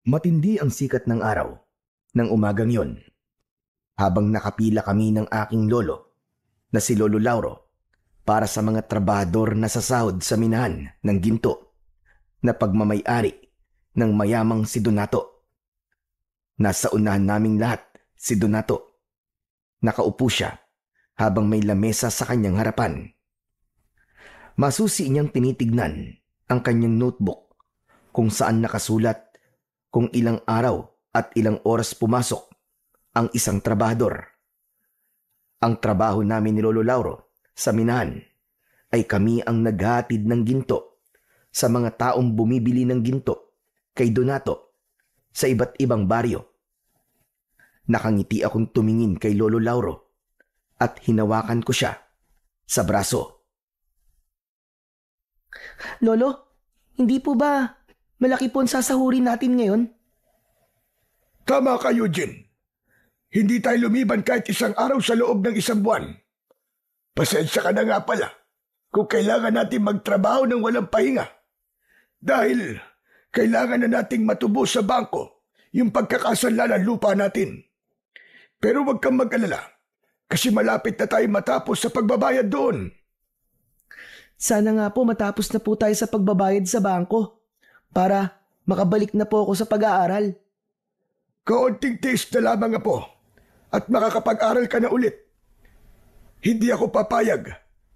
Matindi ang sikat ng araw ng umagang yon habang nakapila kami ng aking lolo na si Lolo Lauro para sa mga trabahador na sasahod sa minahan ng ginto na pagmamay-ari ng mayamang si Donato. Nasa unahan naming lahat si Donato. Nakaupo siya habang may lamesa sa kanyang harapan. Masusi niyang tinitignan ang kanyang notebook kung saan nakasulat kung ilang araw at ilang oras pumasok ang isang trabahador. Ang trabaho namin ni Lolo Lauro sa minahan ay kami ang naghatid ng ginto sa mga taong bumibili ng ginto kay Donato sa iba't ibang baryo. Nakangiti akong tumingin kay Lolo Lauro at hinawakan ko siya sa braso. Lolo, hindi po ba malaki po ang sasahurin natin ngayon? Tama ka, Eugene. Hindi tayo lumiban kahit isang araw sa loob ng isang buwan. Pasensya ka na nga pala kung kailangan natin magtrabaho ng walang pahinga. Dahil kailangan na nating matubos sa bangko yung pagkakasanla ng lupa natin. Pero huwag kang mag-alala kasi malapit na tayo matapos sa pagbabayad doon. Sana nga po matapos na po tayo sa pagbabayad sa bangko para makabalik na po ako sa pag-aaral. Kaunting tiis na lamang po at makakapag-aral ka na ulit. Hindi ako papayag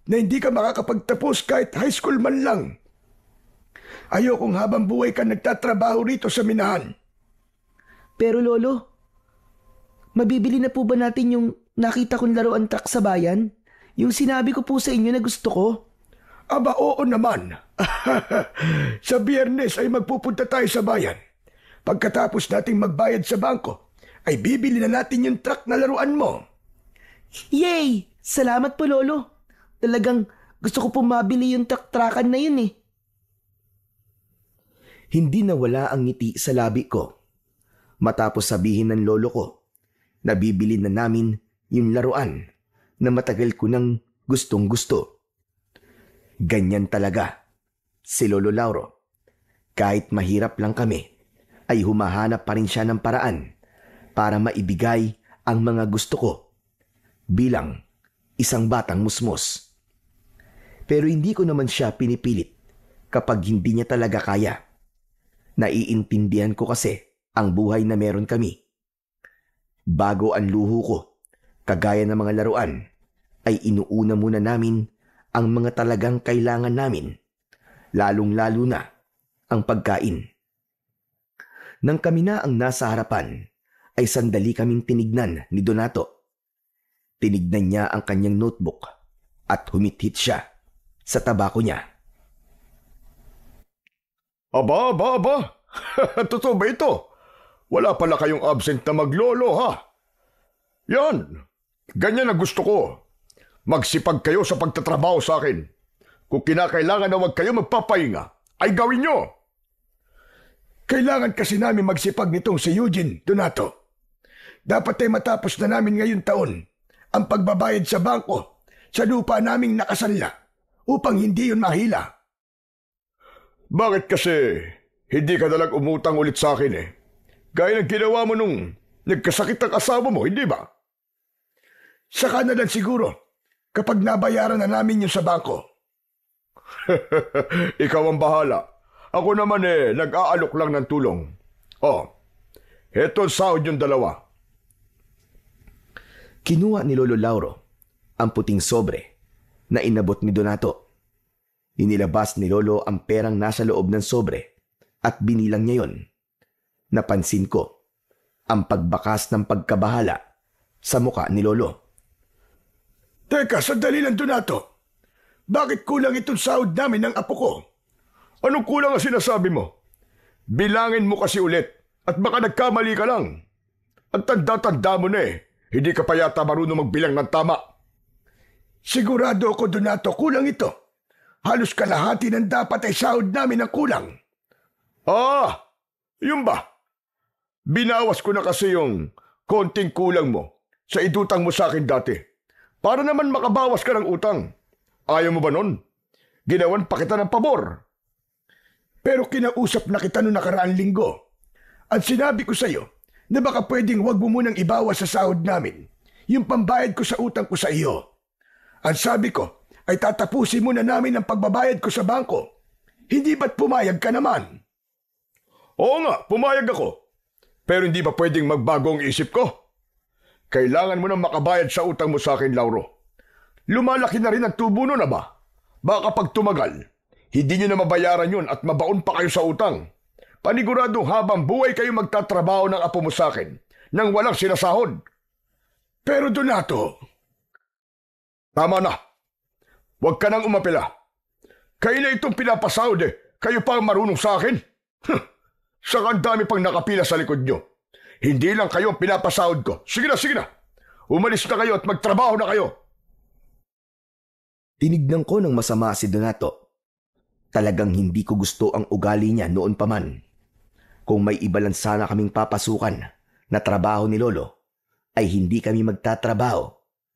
na hindi ka makakapagtapos kahit high school man lang. Ayokong habang buhay ka nagtatrabaho rito sa minahan. Pero Lolo, mabibili na po ba natin yung nakita kong laruan truck sa bayan? Yung sinabi ko po sa inyo na gusto ko? Aba, oo naman. Sa Biyernes ay magpupunta tayo sa bayan. Pagkatapos nating magbayad sa bangko, ay bibili na natin yung truck na laruan mo. Yay! Salamat po, Lolo. Talagang gusto ko po mabili yung truck-truckan na yun eh. Hindi nawala ang ngiti sa labi ko matapos sabihin ng lolo ko na bibili na namin yung laruan na matagal ko nang gustong-gusto. Ganyan talaga si Lolo Lauro. Kahit mahirap lang kami, ay humahanap pa rin siya ng paraan para maibigay ang mga gusto ko bilang isang batang musmos. Pero hindi ko naman siya pinipilit kapag hindi niya talaga kaya. Naiintindihan ko kasi ang buhay na meron kami. Bago ang luho ko, kagaya ng mga laruan, ay inuuna muna namin ang mga talagang kailangan namin, lalong-lalo na ang pagkain. Nang kami na ang nasa harapan, ay sandali kaming tinignan ni Donato. Tinignan niya ang kanyang notebook at humithit siya sa tabako niya. Aba. Totoo ba ito? Wala pala kayong absent na maglolo, ha? Yan. Ganyan ang gusto ko. Magsipag kayo sa pagtatrabaho sa akin. Kung kinakailangan na huwag kayo magpapahinga, ay gawin nyo. Kailangan kasi namin magsipag nitong si Eugene, Donato. Dapat ay matapos na namin ngayon taon ang pagbabayad sa bangko sa lupa naming nakasanla upang hindi yun mahila. Bakit kasi hindi ka nalang umutang ulit sa akin eh? Gaya ng ginawa mo nung nagkasakit ang asawa mo, hindi ba? Saka na lang siguro kapag nabayaran na namin yun sa bangko. Ikaw ang bahala. Ako naman nag-aalok lang ng tulong. Heto sahod yung dalawa. Kinuha ni Lolo Lauro ang puting sobre na inabot ni Donato. Inilabas ni Lolo ang perang nasa loob ng sobre at binilang niya yon. Napansin ko ang pagbakas ng pagkabahala sa muka ni Lolo. Teka, sandali lang, Donato. Bakit kulang itong sahod namin ng apo ko? Anong kulang ang sinasabi mo? Bilangin mo kasi ulit at baka nagkamali ka lang. Ang tanda-tanda mo na Hindi ka pa yata marunong magbilang ng tama. Sigurado ako, Donato, kulang ito. Halos kalahati ng dapat ay sahod namin ang kulang. Yun ba? Binawas ko na kasi yung konting kulang mo sa idutang mo sa akin dati. Para naman makabawas ka ng utang. Ayaw mo ba nun? Ginawan pa kita ng pabor. Pero kinausap na kita noong nakaraang linggo. At sinabi ko sa iyo na baka pwedeng wag mo munang ibawas sa sahod namin yung pambayad ko sa utang ko sa iyo. Ang sabi ko ay tatapusin muna namin ang pagbabayad ko sa bangko. Hindi ba't pumayag ka naman? Oo nga, pumayag ako. Pero hindi ba pwedeng magbago ang isip ko? Kailangan mo nang makabayad sa utang mo sa akin, Lauro. Lumalaki na rin ang tubo nun, ba? Baka pag tumagal, hindi nyo na mabayaran yun at mabaon pa kayo sa utang. Paniguradong habang buhay kayo magtatrabaho ng apo mo sa akin nang walang sinasahod. Pero Donato, tama na. Huwag ka nang umapila. Kayo na itong pinapasahod Kayo pa ang marunong sa akin? Saka ang dami pang nakapila sa likod nyo. Hindi lang kayo ang pinapasahod ko. Sige na. Umalis na kayo at magtrabaho na kayo. Tinignan ko ng masama si Donato. Talagang hindi ko gusto ang ugali niya noon pa man. Kung may iba lang sana kaming papasukan na trabaho ni Lolo, ay hindi kami magtatrabaho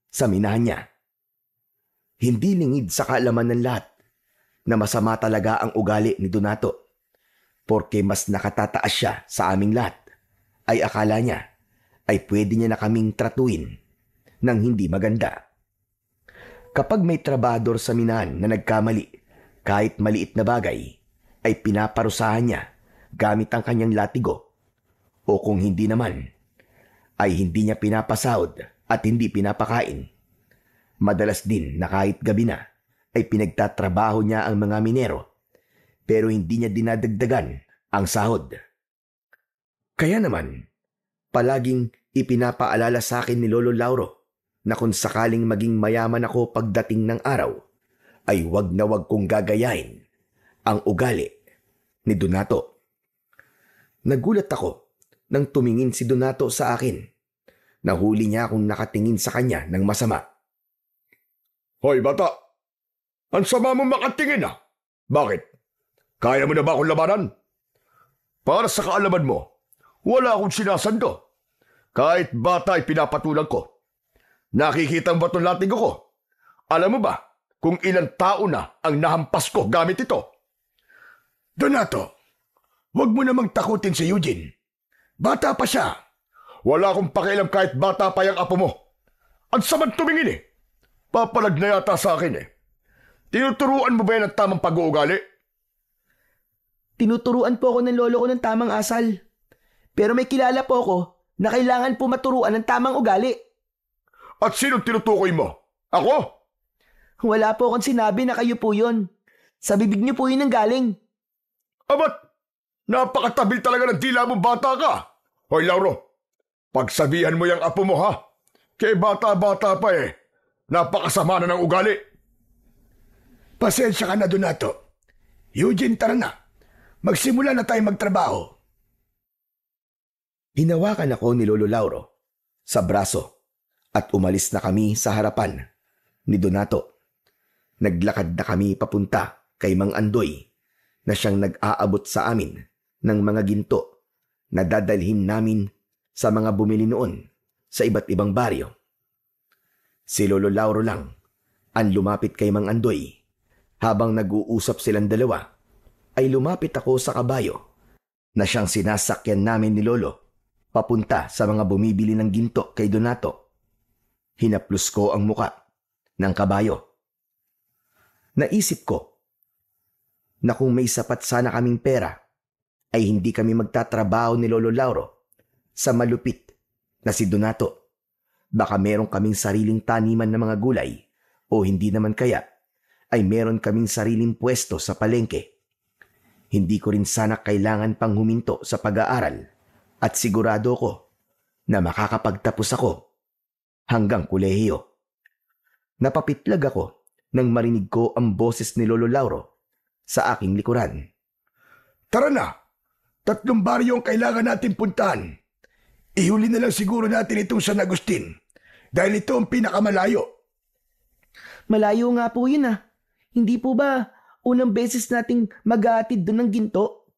sa minahan niya. Hindi lingid sa kaalaman ng lahat na masama talaga ang ugali ni Donato. Porke mas nakatataas siya sa aming lahat, ay akala niya ay pwede niya na kaming tratuin ng hindi maganda. Kapag may trabador sa minahan na nagkamali, kahit maliit na bagay, ay pinaparusahan niya gamit ang kanyang latigo. O kung hindi naman, ay hindi niya pinapasahod at hindi pinapakain. Madalas din na kahit gabi na, ay pinagtatrabaho niya ang mga minero, pero hindi niya dinadagdagan ang sahod. Kaya naman, palaging ipinapaalala sa akin ni Lolo Lauro na kung sakaling maging mayaman ako pagdating ng araw, ay wag na wag kong gagayahin ang ugali ni Donato. Nagulat ako nang tumingin si Donato sa akin. Nahuli niya akong nakatingin sa kanya ng masama. Hoy bata, ang sama mo makatingin Bakit? Kaya mo na ba akong labanan? Para sa kaalaman mo, wala akong sinasando. Kahit bata ay pinapatulang ko. Nakikita mo ba itong latigo ko? Alam mo ba kung ilang tao na ang nahampas ko gamit ito? Donato, huwag mo namang takutin si Eugene. Bata pa siya. Wala akong pakialam kahit bata pa yung apo mo. Ang samad tumingin Papalag na yata sa akin Tinuturuan mo ba yan ang tamang pag-uugali? Tinuturuan po ako ng lolo ko ng tamang asal. Pero may kilala po ako na kailangan po maturuan ng tamang ugali. At sino tinutukoy mo? Ako? Wala po akong sinabi na kayo po yun. Sa bibig niyo po yun ang galing. Abat, napakatabil talaga ng dila mo bata ka. Hoy Lauro, pagsabihan mo yung apo mo Kaya bata-bata pa Napakasama na ng ugali. Pasensya ka na Donato. Eugene, tara na. Magsimula na tayo magtrabaho. Hinawakan ako ni Lolo Lauro sa braso at umalis na kami sa harapan ni Donato. Naglakad na kami papunta kay Mang Andoy na siyang nag-aabot sa amin ng mga ginto na dadalhin namin sa mga bumili noon sa iba't ibang baryo. Si Lolo Lauro lang ang lumapit kay Mang Andoy. Habang nag-uusap silang dalawa, ay lumapit ako sa kabayo na siyang sinasakyan namin ni Lolo papunta sa mga bumibili ng ginto kay Donato. Hinaplos ko ang muka ng kabayo. Naisip ko na kung may sapat sana kaming pera, ay hindi kami magtatrabaho ni Lolo Lauro sa malupit na si Donato. Baka meron kaming sariling taniman ng mga gulay o hindi naman kaya ay meron kaming sariling pwesto sa palengke. Hindi ko rin sana kailangan pang huminto sa pag-aaral at sigurado ko na makakapagtapos ako hanggang kolehiyo. Napapitlag ako nang marinig ko ang boses ni Lolo Lauro sa aking likuran. Tara na! 3 baryo ang kailangan natin puntahan. Ihuli na lang siguro natin itong San Agustin dahil ito ang pinakamalayo. Malayo nga po yun Hindi po ba unang beses nating mag-aatid doon ng ginto?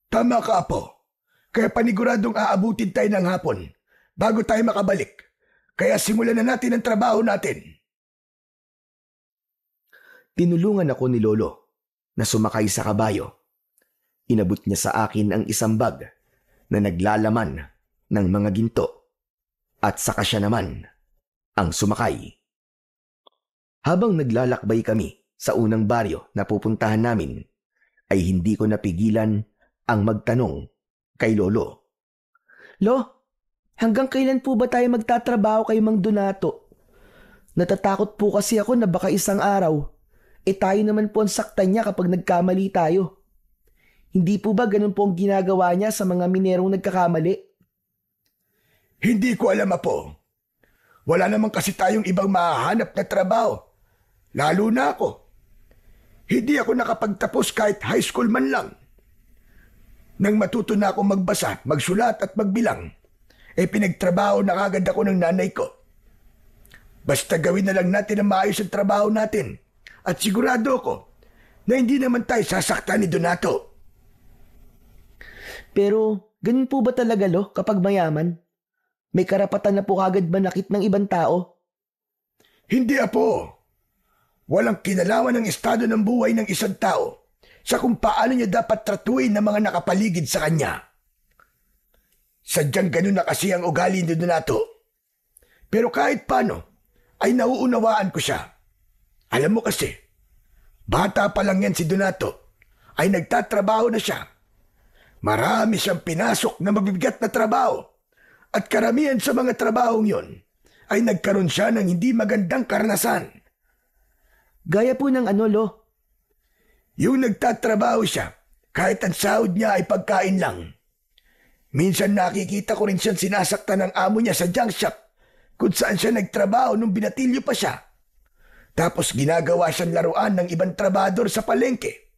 Tama ka, Apo. Kaya paniguradong aabutin tayo ng hapon bago tayo makabalik. Kaya simulan na natin ang trabaho natin. Tinulungan ako ni Lolo na sumakay sa kabayo. Inabot niya sa akin ang isang bag na naglalaman ng mga ginto at saka siya naman ang sumakay. Habang naglalakbay kami sa unang baryo na pupuntahan namin, ay hindi ko napigilan ang magtanong kay Lolo. Lo, hanggang kailan po ba tayo magtatrabaho kay Mang Donato? Natatakot po kasi ako na baka isang araw, tayo naman po ang saktan niya kapag nagkamali tayo. Hindi po ba ganun po ang ginagawa niya sa mga minerong nagkakamali? Hindi ko alam, Apo. Wala naman kasi tayong ibang mahahanap na trabaho. Lalo na ako. Hindi ako nakapagtapos kahit high school man lang. Nang matuto na ako magbasa, magsulat at magbilang, pinagtrabaho na kagad ako ng nanay ko. Basta gawin na lang natin ang maayos ang trabaho natin. At sigurado ako na hindi naman tayo sasaktan ni Donato. Pero ganun po ba talaga, Lo, kapag mayaman? May karapatan na po kagad manakit ng ibang tao? Hindi, Apo. Walang kinalaman ng estado ng buhay ng isang tao sa kung paano niya dapat tratuin ng mga nakapaligid sa kanya. Sadyang ganun na kasi ang ugali ni Donato. Pero kahit paano, ay nauunawaan ko siya. Alam mo kasi, bata pa lang yan si Donato, ay nagtatrabaho na siya. Marami siyang pinasok na mabibigat na trabaho. At karamihan sa mga trabahong yon ay nagkaroon siya ng hindi magandang karanasan. Gaya po ng ano, Lo? Yung nagtatrabaho siya, kahit ang sahod niya ay pagkain lang. Minsan nakikita ko rin siyang sinasaktan ng amo niya sa junk shop kung saan siya nagtrabaho nung binatilyo pa siya. Tapos ginagawa siyang laruan ng ibang trabador sa palengke.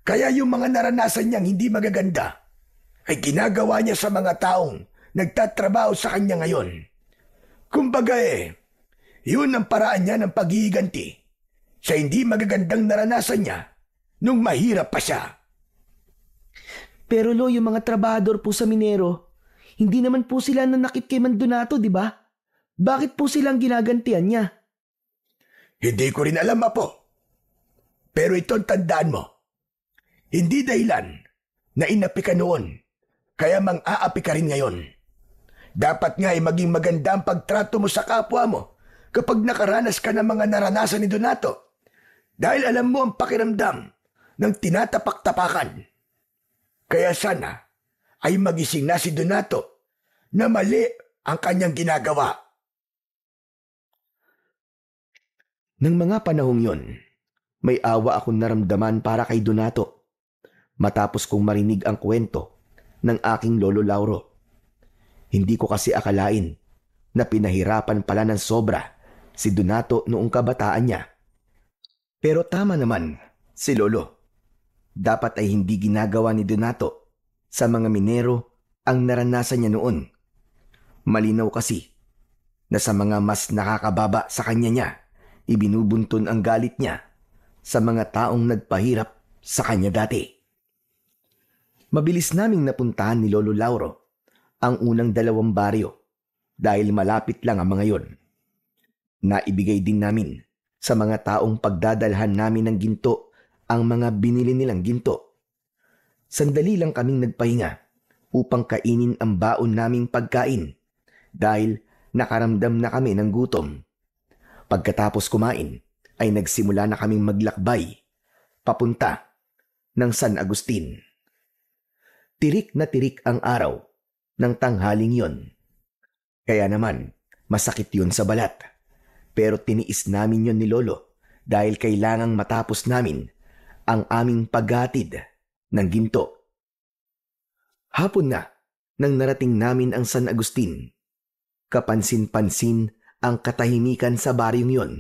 Kaya yung mga naranasan niyang hindi magaganda ay ginagawa niya sa mga taong nagtatrabaho sa kanya ngayon. Kumbaga yun ang paraan niya ng paghihiganti sa hindi magagandang naranasan niya nung mahirap pa siya. Pero Lo, yung mga trabahador po sa minero, hindi naman po sila nanakit kay Mang Donato, di ba? Bakit po silang ginagantihan niya? Hindi ko rin alam, Apo. Pero ito'ng tandaan mo. Hindi dahilan na inapi ka noon, kaya mang-aapi ka rin ngayon. Dapat nga ay maging maganda ang pagtrato mo sa kapwa mo kapag nakaranas ka ng mga naranasan ni Donato. Dahil alam mo ang pakiramdam ng tinatapak-tapakan. Kaya sana ay magising na si Donato na mali ang kanyang ginagawa. Nang mga panahong yon, may awa akong naramdaman para kay Donato matapos kong marinig ang kwento ng aking Lolo Lauro. Hindi ko kasi akalain na pinahirapan pala ng sobra si Donato noong kabataan niya. Pero tama naman si Lolo. Dapat ay hindi ginagawa ni Donato sa mga minero ang naranasan niya noon. Malinaw kasi na sa mga mas nakakababa sa kanya niya, ibinubuntun ang galit niya sa mga taong nagpahirap sa kanya dati. Mabilis naming napuntahan ni Lolo Lauro ang unang 2 baryo dahil malapit lang ang mga yon. Naibigay din namin sa mga taong pagdadalhan namin ng ginto ang mga binili nilang ginto. Sandali lang kaming nagpahinga upang kainin ang baon naming pagkain dahil nakaramdam na kami ng gutom. Pagkatapos kumain ay nagsimula na kaming maglakbay papunta ng San Agustin. Tirik na tirik ang araw ng tanghaling yon. Kaya naman masakit yun sa balat. Pero tiniis namin yon ni Lolo dahil kailangang matapos namin ang aming paghatid ng ginto. Hapon na nang narating namin ang San Agustin. Kapansin-pansin ang katahimikan sa baryong yon.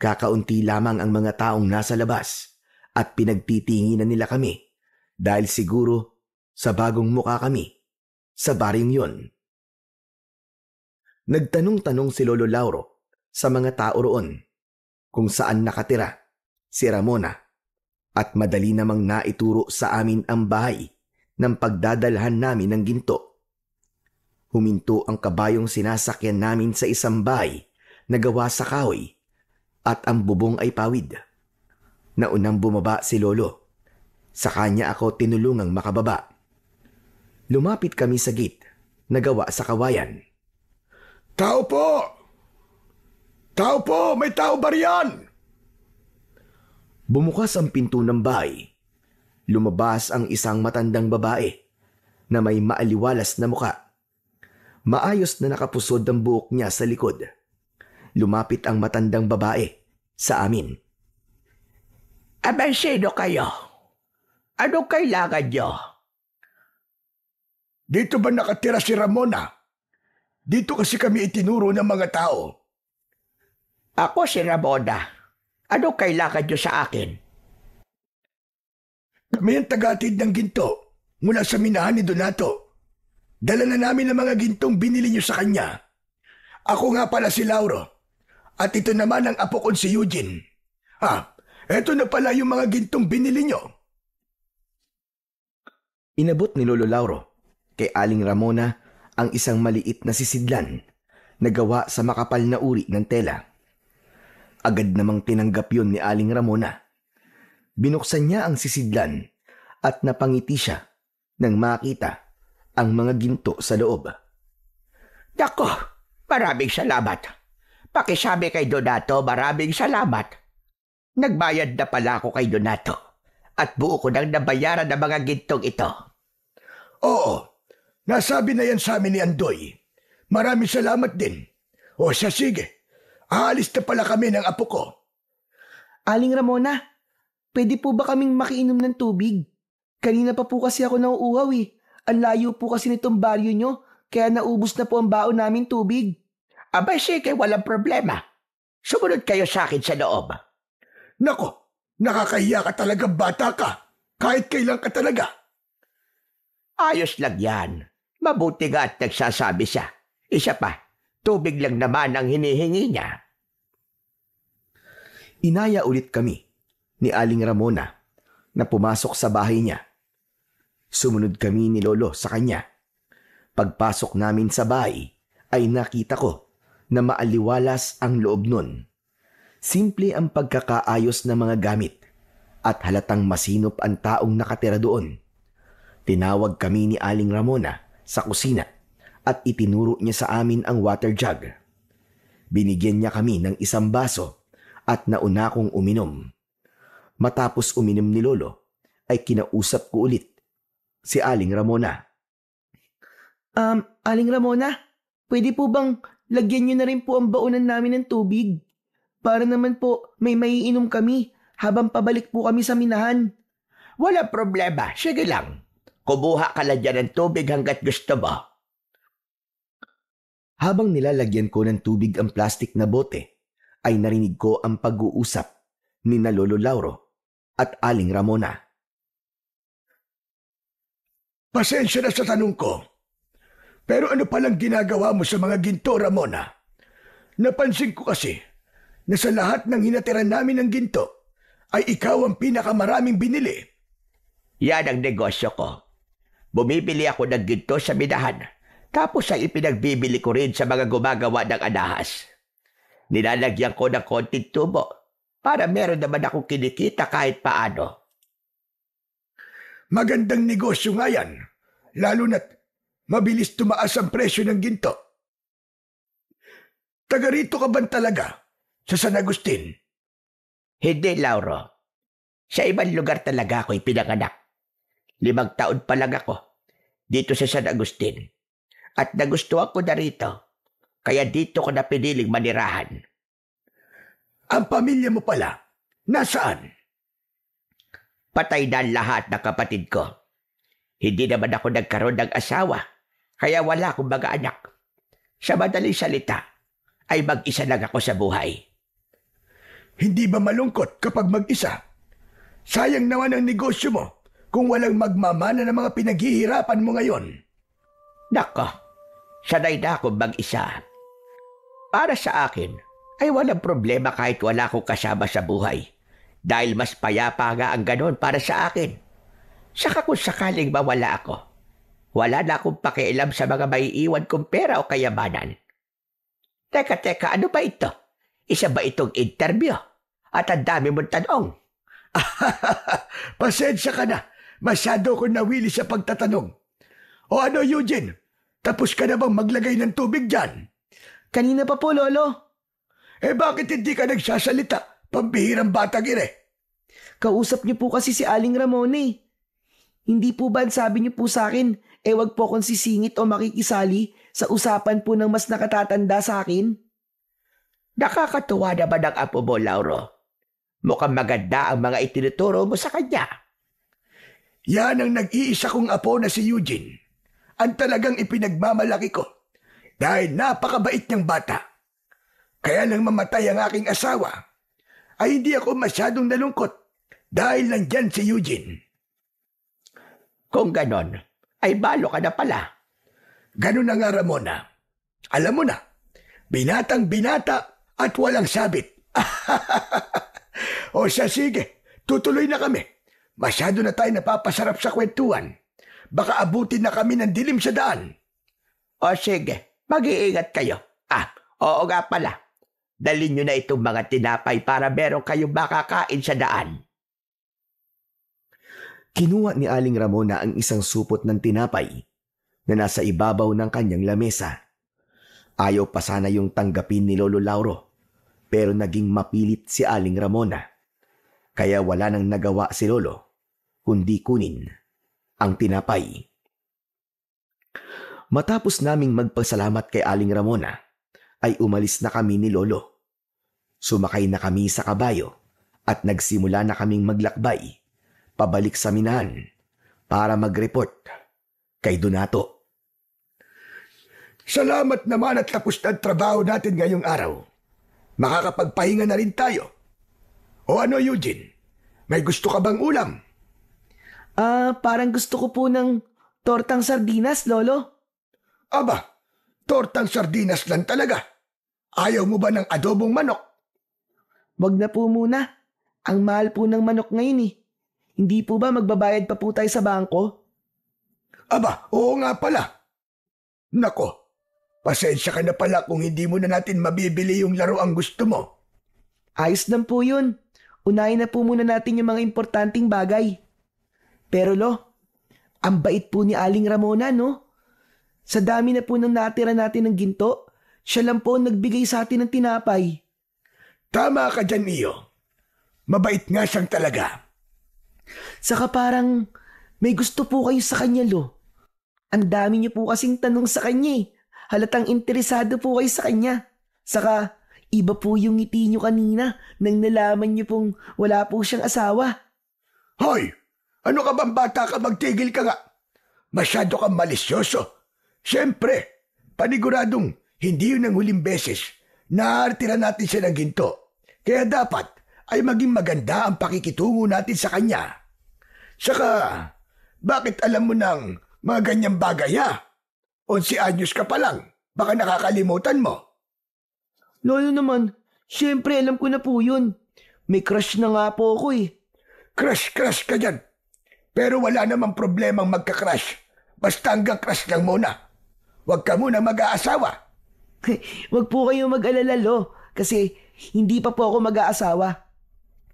Kakaunti lamang ang mga taong nasa labas at pinagtitinginan nila kami dahil siguro sa bagong muka kami sa baryong yon. Nagtanong-tanong si Lolo Lauro sa mga tao roon kung saan nakatira si Ramona at madali namang naituro sa amin ang bahay ng pagdadalhan namin ng ginto. Huminto ang kabayong sinasakyan namin sa isang bahay na gawa sa kahoy at ang bubong ay pawid. Naunang bumaba si Lolo. Sa kanya ako tinulungang makababa. Lumapit kami sa gate na gawa sa kawayan. Tao po! Tao po! May tao ba riyan? Bumukas ang pinto ng bahay. Lumabas ang isang matandang babae na may maaliwalas na muka. Maayos na nakapusod ang buhok niya sa likod. Lumapit ang matandang babae sa amin. Abay, sino kayo? Anong kailangan nyo? Dito ba nakatira si Ramona? Dito kasi kami itinuro ng mga tao. Ako si Ramona. Anong kailangan nyo sa akin? Kami ang tagatid ng ginto mula sa minahan ni Donato. Dala na namin ang mga gintong binili niyo sa kanya. Ako nga pala si Lauro. At ito naman ang apo kong si Eugene. Eto na pala yung mga gintong binili niyo. Inabot ni Lolo Lauro kay Aling Ramona ang isang maliit na sisidlan na gawa sa makapal na uri ng tela. Agad namang tinanggap yun ni Aling Ramona. Binuksan niya ang sisidlan at napangiti siya nang makita ang mga ginto sa loob. Nako, maraming salamat. Pakisabi kay Donato, maraming salamat. Nagbayad na pala ako kay Donato at buo ko nang nabayaran ng mga gintong ito. Oo, nasabi na yan sa amin ni Andoy. Maraming salamat din. O siya, sige. Aalis na pala kami ng apo ko. Aling Ramona, pwede po ba kaming makiinom ng tubig? Kanina pa po kasi ako nauuhaw eh. Ang layo po kasi nitong baryo nyo, kaya naubos na po ang baon namin tubig. Abay, sige, walang problema. Sumunod kayo sa akin sa loob. Nako, nakakahiya ka talaga, bata ka. Kahit kailan ka talaga. Ayos lang yan. Mabuti nga at nagsasabi siya. Isa pa, tubig lang naman ang hinihingi niya. Inaya ulit kami ni Aling Ramona na pumasok sa bahay niya. Sumunod kami ni Lolo sa kanya. Pagpasok namin sa bahay ay nakita ko na maaliwalas ang loob nun. Simple ang pagkakaayos ng mga gamit at halatang masinop ang taong nakatira doon. Tinawag kami ni Aling Ramona sa kusina at itinuro niya sa amin ang water jug. Binigyan niya kami ng isang baso at nauna kong uminom. Matapos uminom ni Lolo ay kinausap ko ulit si Aling Ramona. Aling Ramona, pwede po bang lagyan nyo na rin po ang baonan namin ng tubig? Para naman po may maiinom kami habang pabalik po kami sa minahan. Walang problema, sige lang. Kumuha ka lang dyan ng tubig hanggat gusto mo. Habang nilalagyan ko ng tubig ang plastik na bote, ay narinig ko ang pag-uusap ni na Lolo Lauro at Aling Ramona. Pasensya na sa tanong ko. Pero ano palang ginagawa mo sa mga ginto, Ramona? Napansin ko kasi na sa lahat ng hinatiran namin ng ginto ay ikaw ang pinakamaraming binili. Yan ang negosyo ko. Bumibili ako ng ginto sa minahan, tapos ay ipinagbibili ko rin sa mga gumagawa ng alahas. Nilalagyan ko ng konting tubo para meron naman akong kinikita kahit paano. Magandang negosyo nga yan, lalo na't mabilis tumaas ang presyo ng ginto. Taga rito ka ba talaga? Sa San Agustin? Hindi, Lauro. Sa ibang lugar talaga ako'y pinanganak. 5 taon pa lang ako dito sa San Agustin. At nagustuhan ko na rito. Kaya dito ko na piniling manirahan. Ang pamilya mo pala, nasaan? Patay na ang lahat ng kapatid ko. Hindi naman ako nagkaroon ng asawa, kaya wala akong mga anak. Sa madaling salita, ay mag-isa lang ako sa buhay. Hindi ba malungkot kapag mag-isa? Sayang naman ang negosyo mo kung walang magmamana ng mga pinaghihirapan mo ngayon. Nako, sanay na akong mag-isa. Para sa akin, ay walang problema kahit wala akong kasama sa buhay. Dahil mas payapa nga ang ganon para sa akin. Saka kung sakaling mawala ako, wala na akong pakialam sa mga maiiwan kong pera o kayamanan. Teka, ano ba ito? Isa ba itong interview? At ang dami mong tanong. Pasensya ka na. Masyado ko nawili sa pagtatanong. O ano, Eugene? Tapos ka na bang maglagay ng tubig dyan? Kanina pa po, Lolo. Bakit hindi ka nagsasalita? Pambihirang batang ire. Kausap niyo po kasi si Aling Ramona eh. Hindi po ba sabi niyo po sa akin, wag po akong sisingit o makikisali sa usapan po ng mas nakatatanda sa akin? Nakakatuwa naman ang apo mo, Lauro. Mukhang maganda ang mga itinuturo mo sa kanya. Yan ang nag-iisa kong apo na si Eugene. Ang talagang ipinagmamalaki ko. Dahil napakabait niyang bata. Kaya nang mamatay ang aking asawa, ay hindi ako masyadong nalungkot dahil nandyan si Eugene. Kung ganon, ay balo ka na pala. Ganon na nga, Ramona. Alam mo na, binatang binata at walang sabit. O siya, sige, tutuloy na kami. Masyado na tayo napapasarap sa kwentuhan. Baka abutin na kami ng dilim sa daan. O sige, mag-iingat kayo. Oo nga pala. Dalhin nyo na itong mga tinapay para meron kayong makakain sa daan. Kinuha ni Aling Ramona ang isang supot ng tinapay na nasa ibabaw ng kanyang lamesa. Ayaw pa sana yung tanggapin ni Lolo Lauro, pero naging mapilit si Aling Ramona. Kaya wala nang nagawa si Lolo, kundi kunin ang tinapay. Matapos naming magpasalamat kay Aling Ramona, ay umalis na kami ni Lolo. Sumakay na kami sa kabayo at nagsimula na kaming maglakbay pabalik sa minahan para mag-report kay Donato. Salamat naman at tapos na ang trabaho natin ngayong araw. Makakapagpahinga na rin tayo. O ano, Eugene? May gusto ka bang ulam? Parang gusto ko po ng tortang sardinas, Lolo. Aba, tortang sardinas lang talaga. Ayaw mo ba ng adobong manok? Wag na po muna. Ang mahal po ng manok ngayon eh. Hindi po ba magbabayad pa po tayo sa bangko? Aba, oo nga pala. Nako, pasensya ka na pala kung hindi mo na natin mabibili yung laro ang gusto mo. Ayos lang po yun. Unahin na po muna natin yung mga importanteng bagay. Pero Lo, ang bait po ni Aling Ramona, no? Sa dami na po nang natira natin ng ginto, siya lang po ang nagbigay sa atin ng tinapay. Tama ka dyan, Iyo. Mabait nga siyang talaga. Saka parang may gusto po kayo sa kanya, Lo. Ang dami niyo po kasing tanong sa kanya eh. Halatang interesado po kayo sa kanya. Saka iba po yung ngiti niyo kanina nang nalaman niyo pong wala po siyang asawa. Hoy! Ano ka bang bata ka? Magtigil ka nga. Masyado kang malisyoso. Siyempre, paniguradong hindi yun ang huling beses na artira natin siya ng ginto. Kaya dapat ay maging maganda ang pakikitungo natin sa kanya. Saka, bakit alam mo ng mga ganyang bagay ha? 11 anyos ka pa lang, baka nakakalimutan mo. Lolo naman, syempre alam ko na po yun. May crush na nga po ako eh. Crush ka dyan. Pero wala namang problemang magka-crush. Basta hanggang crush lang muna. Huwag ka muna mag-aasawa. Wag po kayong mag-alala, Lo. Kasi hindi pa po ako mag-aasawa.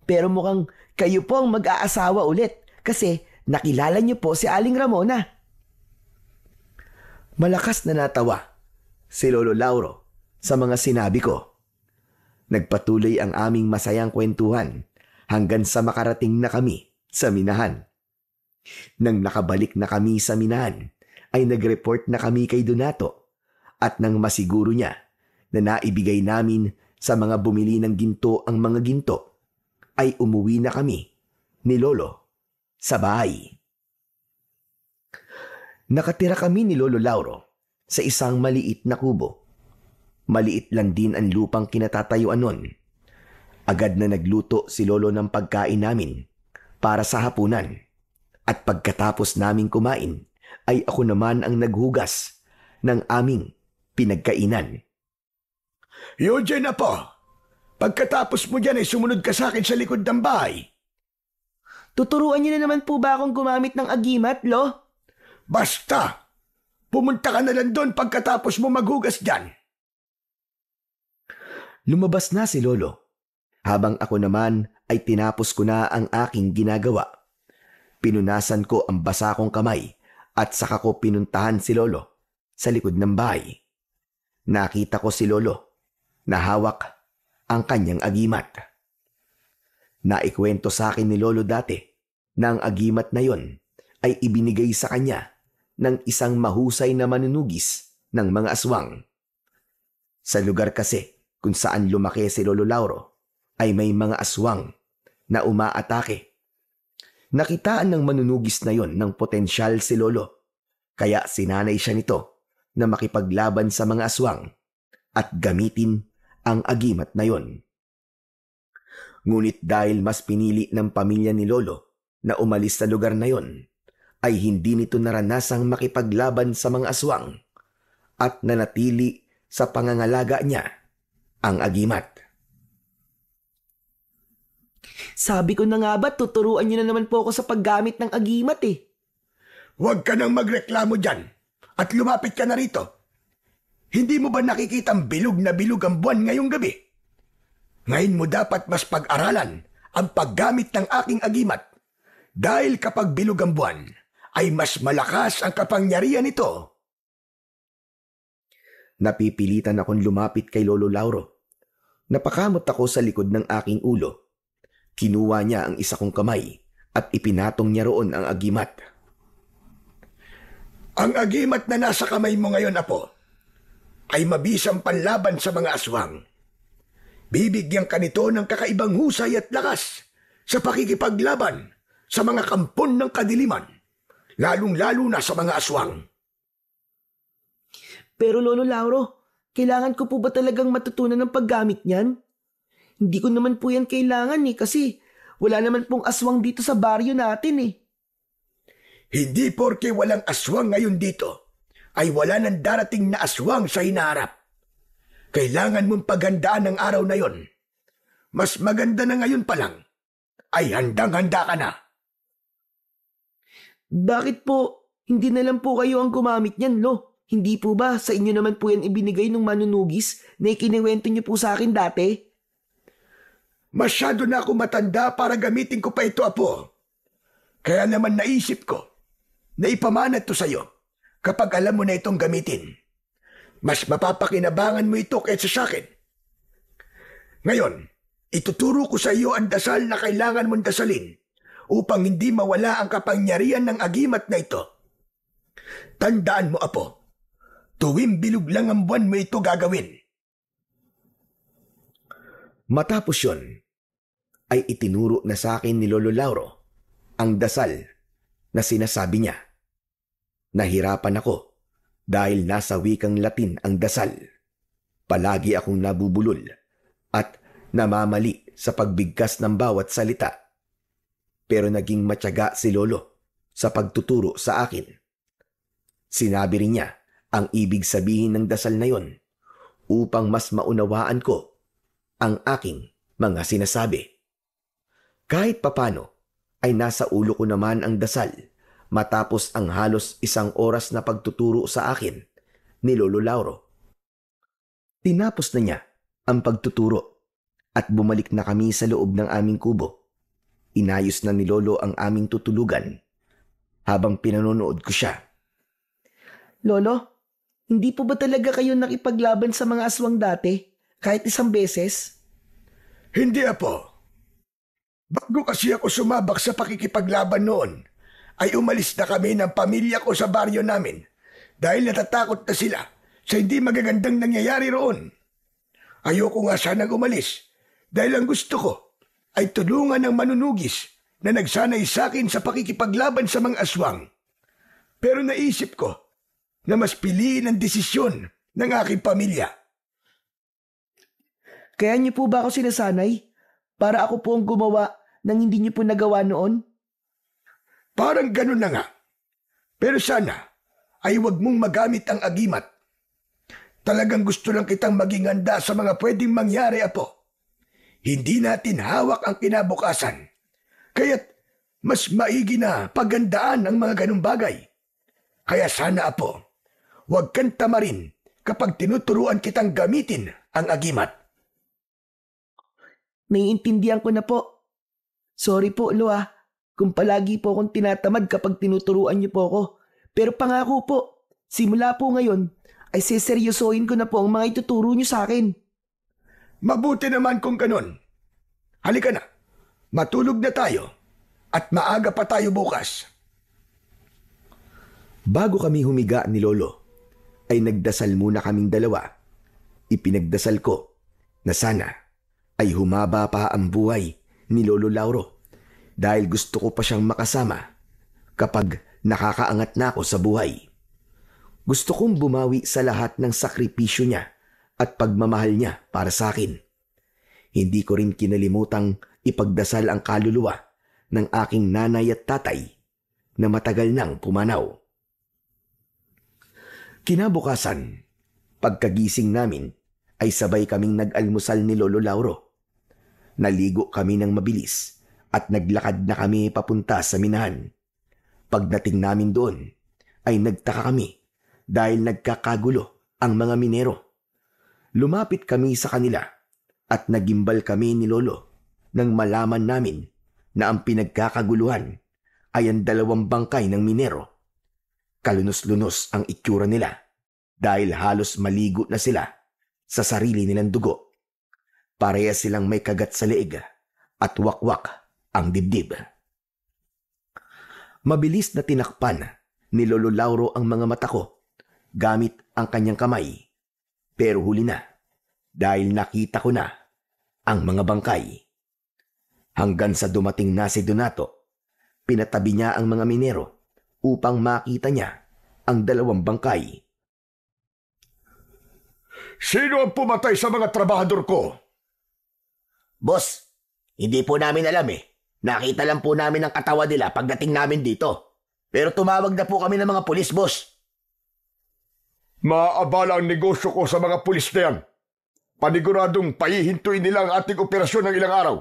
Pero mukhang kayo po ang mag-aasawa ulit. Kasi nakilala niyo po si Aling Ramona. Malakas na natawa si Lolo Lauro sa mga sinabi ko. Nagpatuloy ang aming masayang kwentuhan hanggang sa makarating na kami sa minahan. Nang nakabalik na kami sa minahan, ay nag-report na kami kay Donato at nang masiguro niya na naibigay namin sa mga bumili ng ginto ang mga ginto, ay umuwi na kami ni Lolo sa bahay. Nakatira kami ni Lolo Lauro sa isang maliit na kubo. Maliit lang din ang lupang kinatatayuan nun. Agad na nagluto si Lolo ng pagkain namin para sa hapunan. At pagkatapos naming kumain, ay ako naman ang naghugas ng aming pinagkainan. Eugene na po. Pagkatapos mo dyan ay sumunod ka sa akin sa likod ng bahay. Tuturuan niyo na naman po ba akong gumamit ng agimat, Lo? Basta! Pumunta ka na lang doon pagkatapos mo maghugas dyan. Lumabas na si Lolo, habang ako naman ay tinapos ko na ang aking ginagawa. Pinunasan ko ang basa kong kamay at saka ko pinuntahan si Lolo sa likod ng bahay. Nakita ko si Lolo na hawak ang kanyang agimat. Naikwento sa akin ni Lolo dati na ang agimat na yon ay ibinigay sa kanya ng isang mahusay na manunugis ng mga aswang. Sa lugar kasi kung saan lumaki si Lolo Lauro ay may mga aswang na umaatake. Nakitaan ng manunugis na yon ng potensyal si Lolo, kaya sinanay siya nito na makipaglaban sa mga aswang at gamitin ang agimat na yon. Ngunit dahil mas pinili ng pamilya ni Lolo na umalis sa lugar na yon, ay hindi nito naranasang makipaglaban sa mga aswang at nanatili sa pangangalaga niya ang agimat. Sabi ko na nga ba, tuturuan niyo na naman po ako sa paggamit ng agimat eh. Huwag ka nang magreklamo dyan at lumapit ka na rito. Hindi mo ba nakikita ang bilog na bilog ang buwan ngayong gabi? Ngayon mo dapat mas pag-aralan ang paggamit ng aking agimat dahil kapag bilog ang buwan ay mas malakas ang kapangyarihan nito. Napipilitan akong lumapit kay Lolo Lauro. Napakamot ako sa likod ng aking ulo. Kinuha niya ang isa kong kamay at ipinatong niya roon ang agimat. Ang agimat na nasa kamay mo ngayon, Apo, ay mabisang panlaban sa mga aswang. Bibigyan ka nito ng kakaibang husay at lakas sa pakikipaglaban sa mga kampon ng kadiliman, lalong-lalo na sa mga aswang. Pero Lolo Lauro, kailangan ko po ba talagang matutunan ng paggamit niyan? Hindi ko naman po yan kailangan eh kasi wala naman pong aswang dito sa baryo natin eh. Hindi porke walang aswang ngayon dito ay wala nang darating na aswang sa hinaharap. Kailangan mong paghandaan ng araw na yon. Mas maganda na ngayon pa lang ay handang-handa ka na. Bakit po hindi na lang po kayo ang gumamit niyan, Lo? Hindi po ba sa inyo naman po yan ibinigay ng manunugis na ikiniwento niyo po sa akin dati? Masyado na ako matanda para gamitin ko pa ito, Apo. Kaya naman naisip ko na ipamana to sa'yo kapag alam mo na itong gamitin. Mas mapapakinabangan mo ito kaysa sa akin. Ngayon, ituturo ko sa iyo ang dasal na kailangan mong dasalin upang hindi mawala ang kapangyarihan ng agimat na ito. Tandaan mo, Apo, tuwing bilog lang ang buwan mo ito gagawin. Matapos yon, ay itinuro na sa akin ni Lolo Lauro ang dasal na sinasabi niya. Nahirapan ako dahil nasa wikang Latin ang dasal. Palagi akong nabubulol at namamali sa pagbigkas ng bawat salita. Pero naging matyaga si Lolo sa pagtuturo sa akin. Sinabi rin niya ang ibig sabihin ng dasal na yon upang mas maunawaan ko ang aking mga sinasabi. Kahit papano ay nasa ulo ko naman ang dasal matapos ang halos 1 oras na pagtuturo sa akin ni Lolo Lauro. Tinapos na niya ang pagtuturo at bumalik na kami sa loob ng aming kubo. Inayos na ni Lolo ang aming tutulugan habang pinanonood ko siya. Lolo, hindi po ba talaga kayo nakipaglaban sa mga aswang dati kahit 1 beses? Hindi, Apo. Bago kasi ako sumabak sa pakikipaglaban noon, ay umalis na kami ng pamilya ko sa baryo namin dahil natatakot na sila sa hindi magagandang nangyayari roon. Ayoko nga sanang umalis dahil ang gusto ko ay tulungan ng manunugis na nagsanay sa akin sa pakikipaglaban sa mga aswang. Pero naisip ko na mas piliin ang desisyon ng aking pamilya. Kaya niyo po ba ako sinasanay? Para ako po ang gumawa ng hindi niyo po nagawa noon? Parang ganun na nga. Pero sana ay huwag mong magamit ang agimat. Talagang gusto lang kitang maging handa sa mga pwedeng mangyari, Apo. Hindi natin hawak ang kinabukasan. Kaya't mas maigi na paghandaan ang mga ganung bagay. Kaya sana, Apo, huwag kang tamarin kapag tinuturuan kitang gamitin ang agimat. Naiintindihan ko na po. Sorry po, Lo kung palagi po akong tinatamad kapag tinuturuan niyo po ako. Pero pangako po, simula po ngayon ay seseryosohin ko na po ang mga ituturo niyo sa akin. Mabuti naman kung ganun. Halika na, matulog na tayo at maaga pa tayo bukas. Bago kami humiga ni Lolo, ay nagdasal muna kaming dalawa. Ipinagdasal ko na sana ay humaba pa ang buhay ni Lolo Lauro dahil gusto ko pa siyang makasama kapag nakakaangat na ako sa buhay. Gusto kong bumawi sa lahat ng sakripisyo niya at pagmamahal niya para sa akin. Hindi ko rin kinalimutang ipagdasal ang kaluluwa ng aking nanay at tatay na matagal nang pumanaw. Kinabukasan, pagkagising namin ay sabay kaming nag-almusal ni Lolo Lauro. Naligo kami ng mabilis at naglakad na kami papunta sa minahan. Pagdating namin doon ay nagtaka kami dahil nagkakagulo ang mga minero. Lumapit kami sa kanila at nagimbal kami ni Lolo nang malaman namin na ang pinagkakaguluhan ay ang 2 bangkay ng minero. Kalunos-lunos ang itsura nila dahil halos maligo na sila sa sarili nilang dugo. Parehas silang may kagat sa leeg at wakwak ang dibdib. Mabilis na tinakpan ni Lolo Lauro ang mga mata ko gamit ang kanyang kamay. Pero huli na dahil nakita ko na ang mga bangkay. Hanggang sa dumating na si Donato, pinatabi niya ang mga minero upang makita niya ang 2 bangkay. Sino ang pumatay sa mga trabahador ko? Boss, hindi po namin alam eh. Nakita lang po namin ang katawan nila pagdating namin dito. Pero tumawag na po kami ng mga pulis, boss. Maaabala ang negosyo ko sa mga pulis na yan. Paniguradong paihintuin nila ang ating operasyon ng ilang araw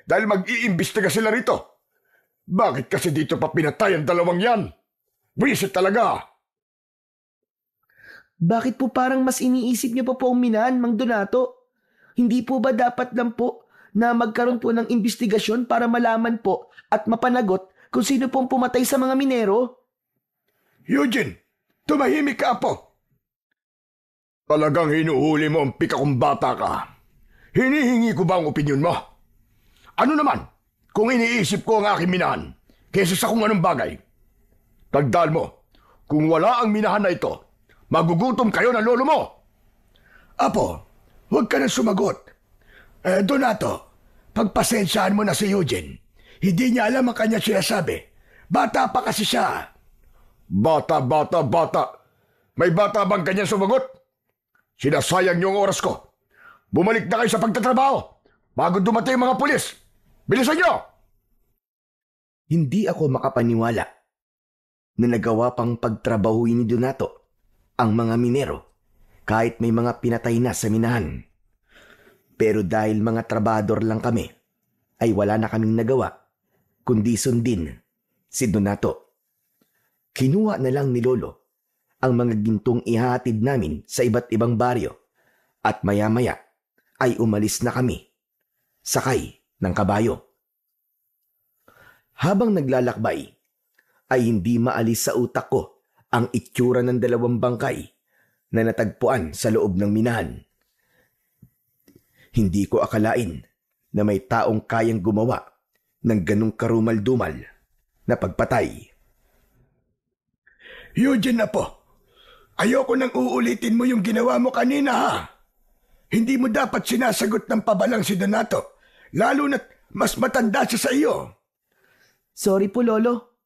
dahil mag-iimbestiga sila rito. Bakit kasi dito pa pinatay ang 2 yan? Buwisit talaga. Bakit po parang mas iniisip niyo pa po ang minahan, Mang Donato? Hindi po ba dapat lang po na magkaroon po ng investigasyon para malaman po at mapanagot kung sino pong pumatay sa mga minero? Eugene, tumahimik ka po. Talagang hinuhuli mo ang pika kong bata ka. Hinihingi ko ba ang opinyon mo? Ano naman kung iniisip ko ang aking minahan kaysa sa kung anong bagay? Tagdal mo, kung wala ang minahan na ito, magugutom kayo ng lolo mo. Apo, huwag ka nang sumagot. Donato, pagpasensyaan mo na si Eugene. Hindi niya alam ang kanya sinasabi. Bata pa kasi siya. Bata. May bata bang kanya sumagot? Sinasayang niyo ang oras ko. Bumalik na kayo sa pagtatrabaho bago dumating ang mga pulis. Bilisan niyo! Hindi ako makapaniwala na nagawa pang pagtrabahuin ni Donato ang mga minero kahit may mga pinatay na sa minahan. Pero dahil mga trabador lang kami, ay wala na kaming nagawa kundi sundin si Donato. Kinuha na lang ni Lolo ang mga gintong ihahatid namin sa iba't ibang baryo at maya-maya ay umalis na kami, sakay ng kabayo. Habang naglalakbay, ay hindi maalis sa utak ko ang itsura ng 2 bangkay na natagpuan sa loob ng minahan. Hindi ko akalain na may taong kayang gumawa ng ganong karumal-dumal na pagpatay. Eugene na po, ayoko nang uulitin mo yung ginawa mo kanina ha. Hindi mo dapat sinasagot ng pabalang si Donato, lalo na't mas matanda siya sa iyo. Sorry po, Lolo.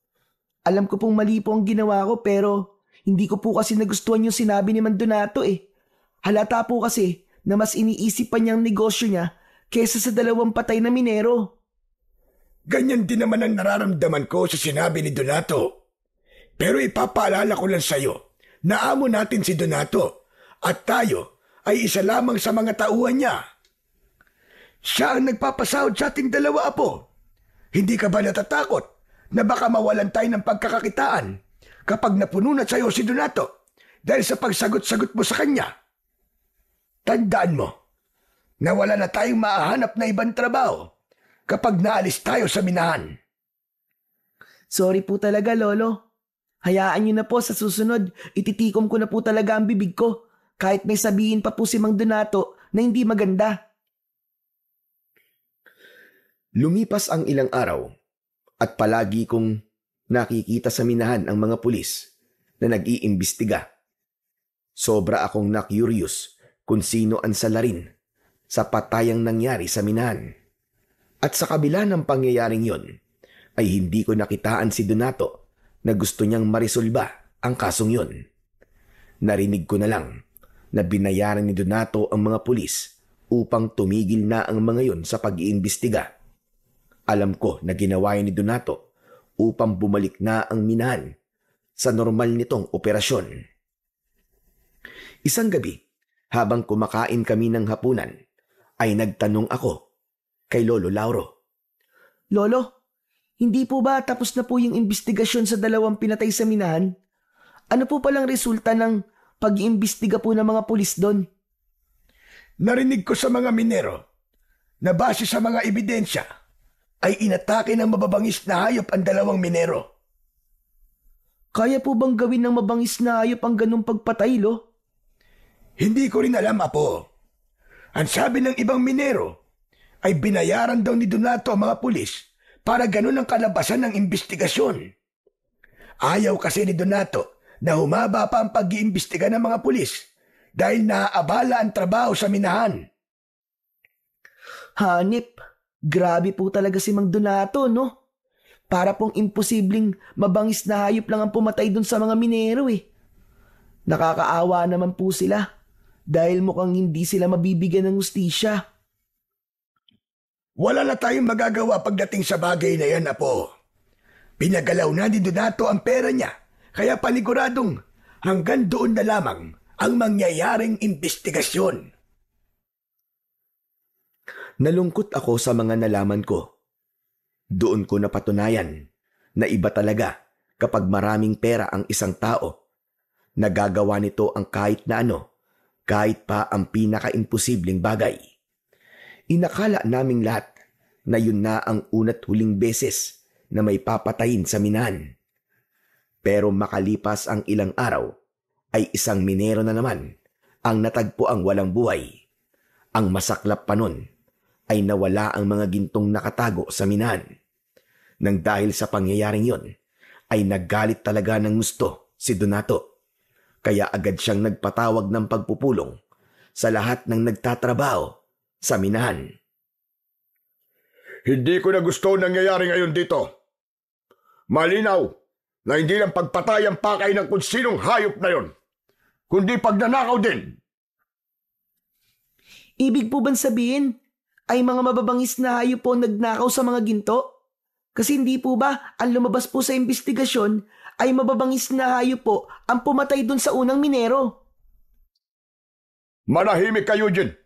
Alam ko pong mali po ang ginawa ko pero hindi ko po kasi nagustuhan yung sinabi ni Mang Donato eh. Halata po kasi na mas iniisip pa niyang negosyo niya kesa sa 2 patay na minero. Ganyan din naman ang nararamdaman ko sa sinabi ni Donato. Pero ipapaalala ko lang sa iyo na amo natin si Donato at tayo ay isa lamang sa mga tauhan niya. Siya ang nagpapasahod sa ating 2 apo. Hindi ka ba natatakot na baka mawalan tayo ng pagkakakitaan kapag napununat sa iyo si Donato dahil sa pagsagot-sagot mo sa kanya? Tandaan mo na wala na tayong maahanap na ibang trabaho kapag naalis tayo sa minahan. Sorry po talaga, Lolo. Hayaan niyo na po sa susunod, ititikom ko na po talaga ang bibig ko. Kahit may sabihin pa po si Mang Donato na hindi maganda. Lumipas ang ilang araw at palagi kong nakikita sa minahan ang mga pulis na nag-iimbestiga. Sobra akong na-curious kung sino ang salarin sa patayang nangyari sa minahan. At sa kabila ng pangyayaring yon, ay hindi ko nakitaan si Donato na gusto niyang marisolba ang kasong yon. Narinig ko na lang na binayaran ni Donato ang mga pulis upang tumigil na ang mga yon sa pag-iimbestiga. Alam ko na ginawa ni Donato upang bumalik na ang minahan sa normal nitong operasyon. Isang gabi, habang kumakain kami ng hapunan, ay nagtanong ako kay Lolo Lauro. Lolo, hindi po ba tapos na po yung investigasyon sa 2 pinatay sa minahan? Ano po palang resulta ng pag-iimbestiga po ng mga pulis doon? Narinig ko sa mga minero na base sa mga ebidensya ay inatake ng mababangis na hayop ang 2 minero. Kaya po bang gawin ng mabangis na hayop ang ganung pagpatay, Lo? Hindi ko rin alam, Apo. Ang sabi ng ibang minero ay binayaran daw ni Donato ang mga pulis para ganun ang kalabasan ng investigasyon. Ayaw kasi ni Donato na humaba pa ang pag-iimbestiga ng mga pulis dahil naaabala ang trabaho sa minahan. Hanip, grabe po talaga si Mang Donato, no? Para pong imposibleng mabangis na hayop lang ang pumatay dun sa mga minero eh. Nakakaawa naman po sila dahil mukhang hindi sila mabibigyan ng hustisya. Wala na tayong magagawa pagdating sa bagay na yan, Apo. Pinagalaw na ni Donato ang pera niya, kaya paniguradong hanggang doon na lamang ang mangyayaring investigasyon. Nalungkot ako sa mga nalaman ko. Doon ko napatunayan na iba talaga kapag maraming pera ang isang tao. Nagagawa nito ang kahit na ano, kahit pa ang pinaka-imposibleng bagay. Inakala naming lahat na yun na ang una't huling beses na may papatayin sa minahan. Pero makalipas ang ilang araw, ay isang minero na naman ang natagpo ang walang buhay. Ang masaklap pa nun ay nawala ang mga gintong nakatago sa minahan. Nang dahil sa pangyayaring yon, ay naggalit talaga ng gusto si Donato. Kaya agad siyang nagpatawag ng pagpupulong sa lahat ng nagtatrabaho sa minahan. Hindi ko na gusto ang nangyayari ngayon dito. Malinaw na hindi lang pagpatay ang pakay ng kung sinong hayop na yon, kundi pagnanakaw din. Ibig po bang sabihin ay mga mababangis na hayop po nagnakaw sa mga ginto? Kasi hindi po ba ang lumabas po sa investigasyon ay mababangis na hayop po ang pumatay dun sa unang minero? Manahimik ka, Eugene.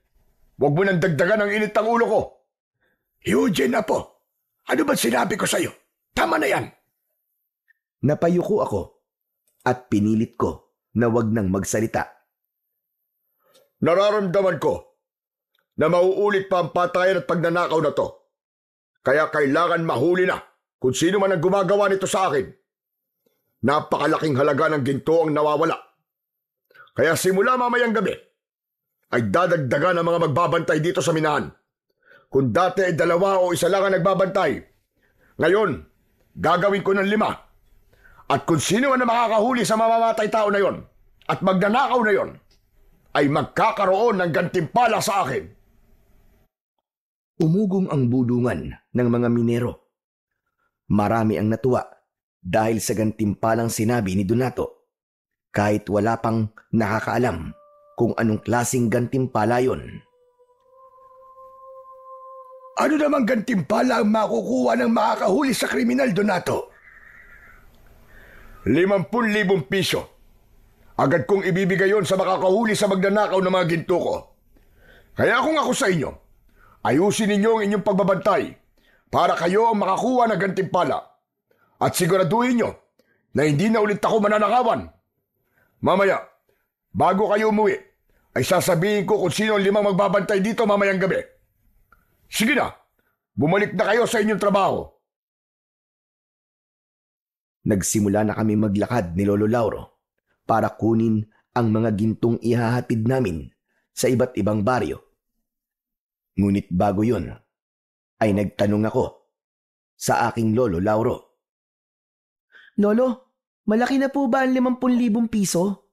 Huwag mo nang dagdagan ang init ng ulo ko. Eugene, Apo, ano ba sinabi ko sa'yo? Tama na yan. Napayuko ako at pinilit ko na wag nang magsalita. Nararamdaman ko na mauulit pa ang patayan at pagnanakaw na to. Kaya kailangan mahuli na kung sino man ang gumagawa nito sa akin. Napakalaking halaga ng ginto ang nawawala. Kaya simula mamayang gabi, ay dadagdagan ang mga magbabantay dito sa minahan. Kung dati ay 2 o 1 lang ang nagbabantay, ngayon, gagawin ko ng 5. At kung sino man ang makakahuli sa mamamatay tao na yon at magnanakaw na yon, ay magkakaroon ng gantimpala sa akin. Umugong ang bulungan ng mga minero. Marami ang natuwa dahil sa gantimpalang sinabi ni Donato, kahit wala pang nakakaalam kung anong klaseng gantimpala yon. Ano namang gantimpala ang makukuha ng makakahuli sa kriminal, Donato? 50,000 piso. Agad kong ibibigay yon sa makakahuli sa magnanakaw ng mga ginto ko. Kaya kung ako sa inyo, ayusin ninyo ang inyong pagbabantay para kayo ang makakuha ng gantimpala. At siguraduhin nyo na hindi na ulit ako mananakawan. Mamaya, bago kayo umuwi, ay sasabihin ko kung sino ang 5 magbabantay dito mamayang gabi. Sige na, bumalik na kayo sa inyong trabaho. Nagsimula na kami maglakad ni Lolo Lauro para kunin ang mga gintong ihahatid namin sa iba't ibang baryo. Ngunit bago yun, ay nagtanong ako sa aking Lolo Lauro. Lolo, malaki na po ba ang 50,000 piso?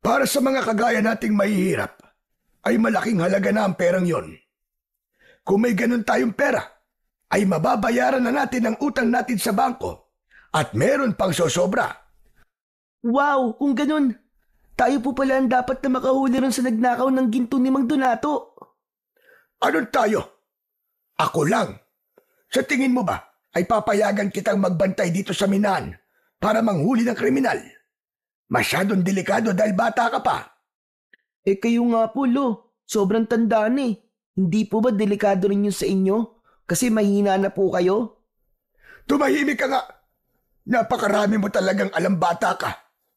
Para sa mga kagaya nating mahihirap, ay malaking halaga na ang perang yon. Kung may ganun tayong pera, ay mababayaran na natin ang utang natin sa bangko at meron pang sosobra. Wow, kung ganun, tayo po pala ang dapat na makahuli ron sa nagnakaw ng ginto ni Mang Donato. Anong tayo? Ako lang. Sa tingin mo ba ay papayagan kitang magbantay dito sa minahan para manghuli ng kriminal? Masyadong delikado dahil bata ka pa. Eh kayo nga po, Lo. Sobrang tanda na eh. Hindi po ba delikado rin yun sa inyo? Kasi mahina na po kayo? Tumahimik ka nga. Napakarami mo talagang alam, bata ka.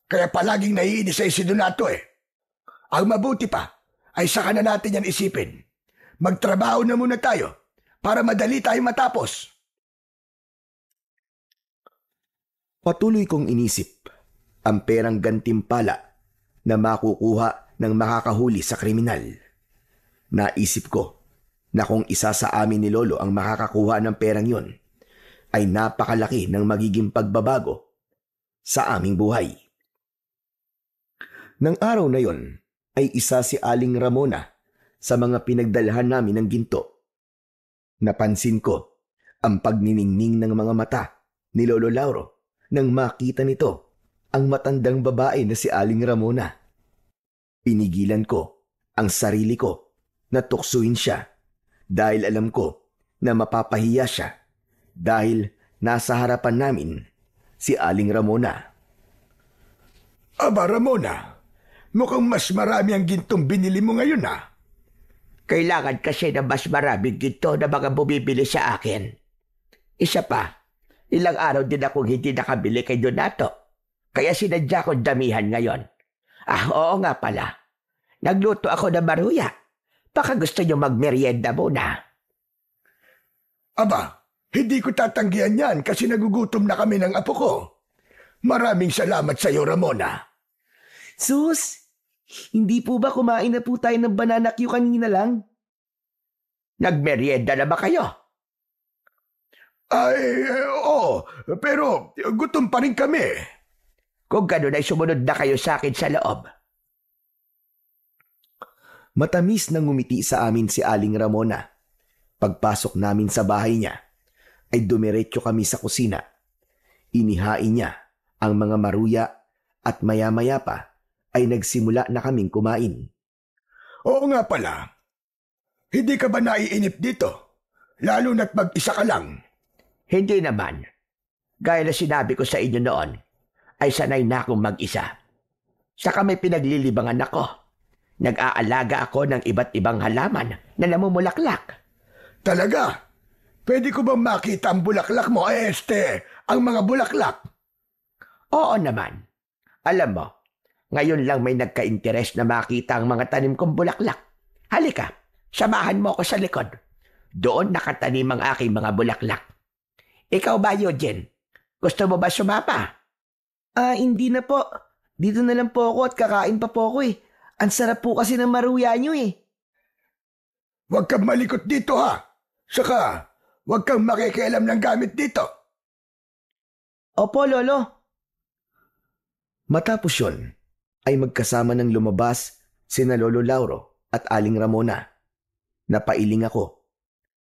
Kaya palaging naiinis sa si Donato eh. Ang mabuti pa ay saka na natin yan isipin. Magtrabaho na muna tayo para madali tayo matapos. Patuloy kong inisip ang perang gantimpala na makukuha ng makakahuli sa kriminal. Naisip ko na kung isa sa amin ni Lolo ang makakakuha ng perang yon, ay napakalaki ng magiging pagbabago sa aming buhay. Nang araw na yon ay isa si Aling Ramona sa mga pinagdalhan namin ng ginto. Napansin ko ang pagniningning ng mga mata ni Lolo Lauro nang makita nito ang matandang babae na si Aling Ramona. Pinigilan ko ang sarili ko na tuksuin siya dahil alam ko na mapapahiya siya dahil nasa harapan namin si Aling Ramona. Aba, Ramona, mukhang mas marami ang gintong binili mo ngayon ah. Kailangan kasi na mas maraming ginto na mga bumibili sa akin. Isa pa, ilang araw din akong hindi nakabili kay Donato. Kaya sinadya kong damihan ngayon. Oo nga pala. Nagluto ako ng maruya. Baka gusto niyo magmerienda muna. Aba, hindi ko tatanggihan yan kasi nagugutom na kami ng apo ko. Maraming salamat sa iyo, Ramona. Sus, hindi po ba kumain na po tayo ng banana Q kanina lang? Nagmerienda na ba kayo? Ay, oo, pero gutom pa rin kami. Kung gano'n ay sumunod na kayo sa akin sa loob. Matamis na ngumiti sa amin si Aling Ramona. Pagpasok namin sa bahay niya, ay dumiretso kami sa kusina. Inihain niya ang mga maruya at maya-maya pa ay nagsimula na kaming kumain. Oo nga pala. Hindi ka ba naiinip dito? Lalo na't mag-isa ka lang. Hindi naman. Gaya na sinabi ko sa inyo noon, ay sanay na akong mag-isa. Saka may pinaglilibangan ako. Nag-aalaga ako ng iba't ibang halaman na namumulaklak. Talaga? Pwede ko bang makita ang bulaklak mo, ang mga bulaklak? Oo naman. Alam mo, ngayon lang may nagka-interes na makita ang mga tanim kong bulaklak. Halika, samahan mo ako sa likod. Doon nakatanim ang aking mga bulaklak. Ikaw ba, Eugene? Gusto mo ba sumapa? Hindi na po. Dito na lang po ako at kakain pa po ako eh. Ang sarap po kasi ng maruya nyo eh. Huwag kang malikot dito ha. Saka, huwag kang makikialam ng gamit dito. Opo, Lolo. Matapos yun, ay magkasama ng lumabas sina Lolo Lauro at Aling Ramona. Napailing ako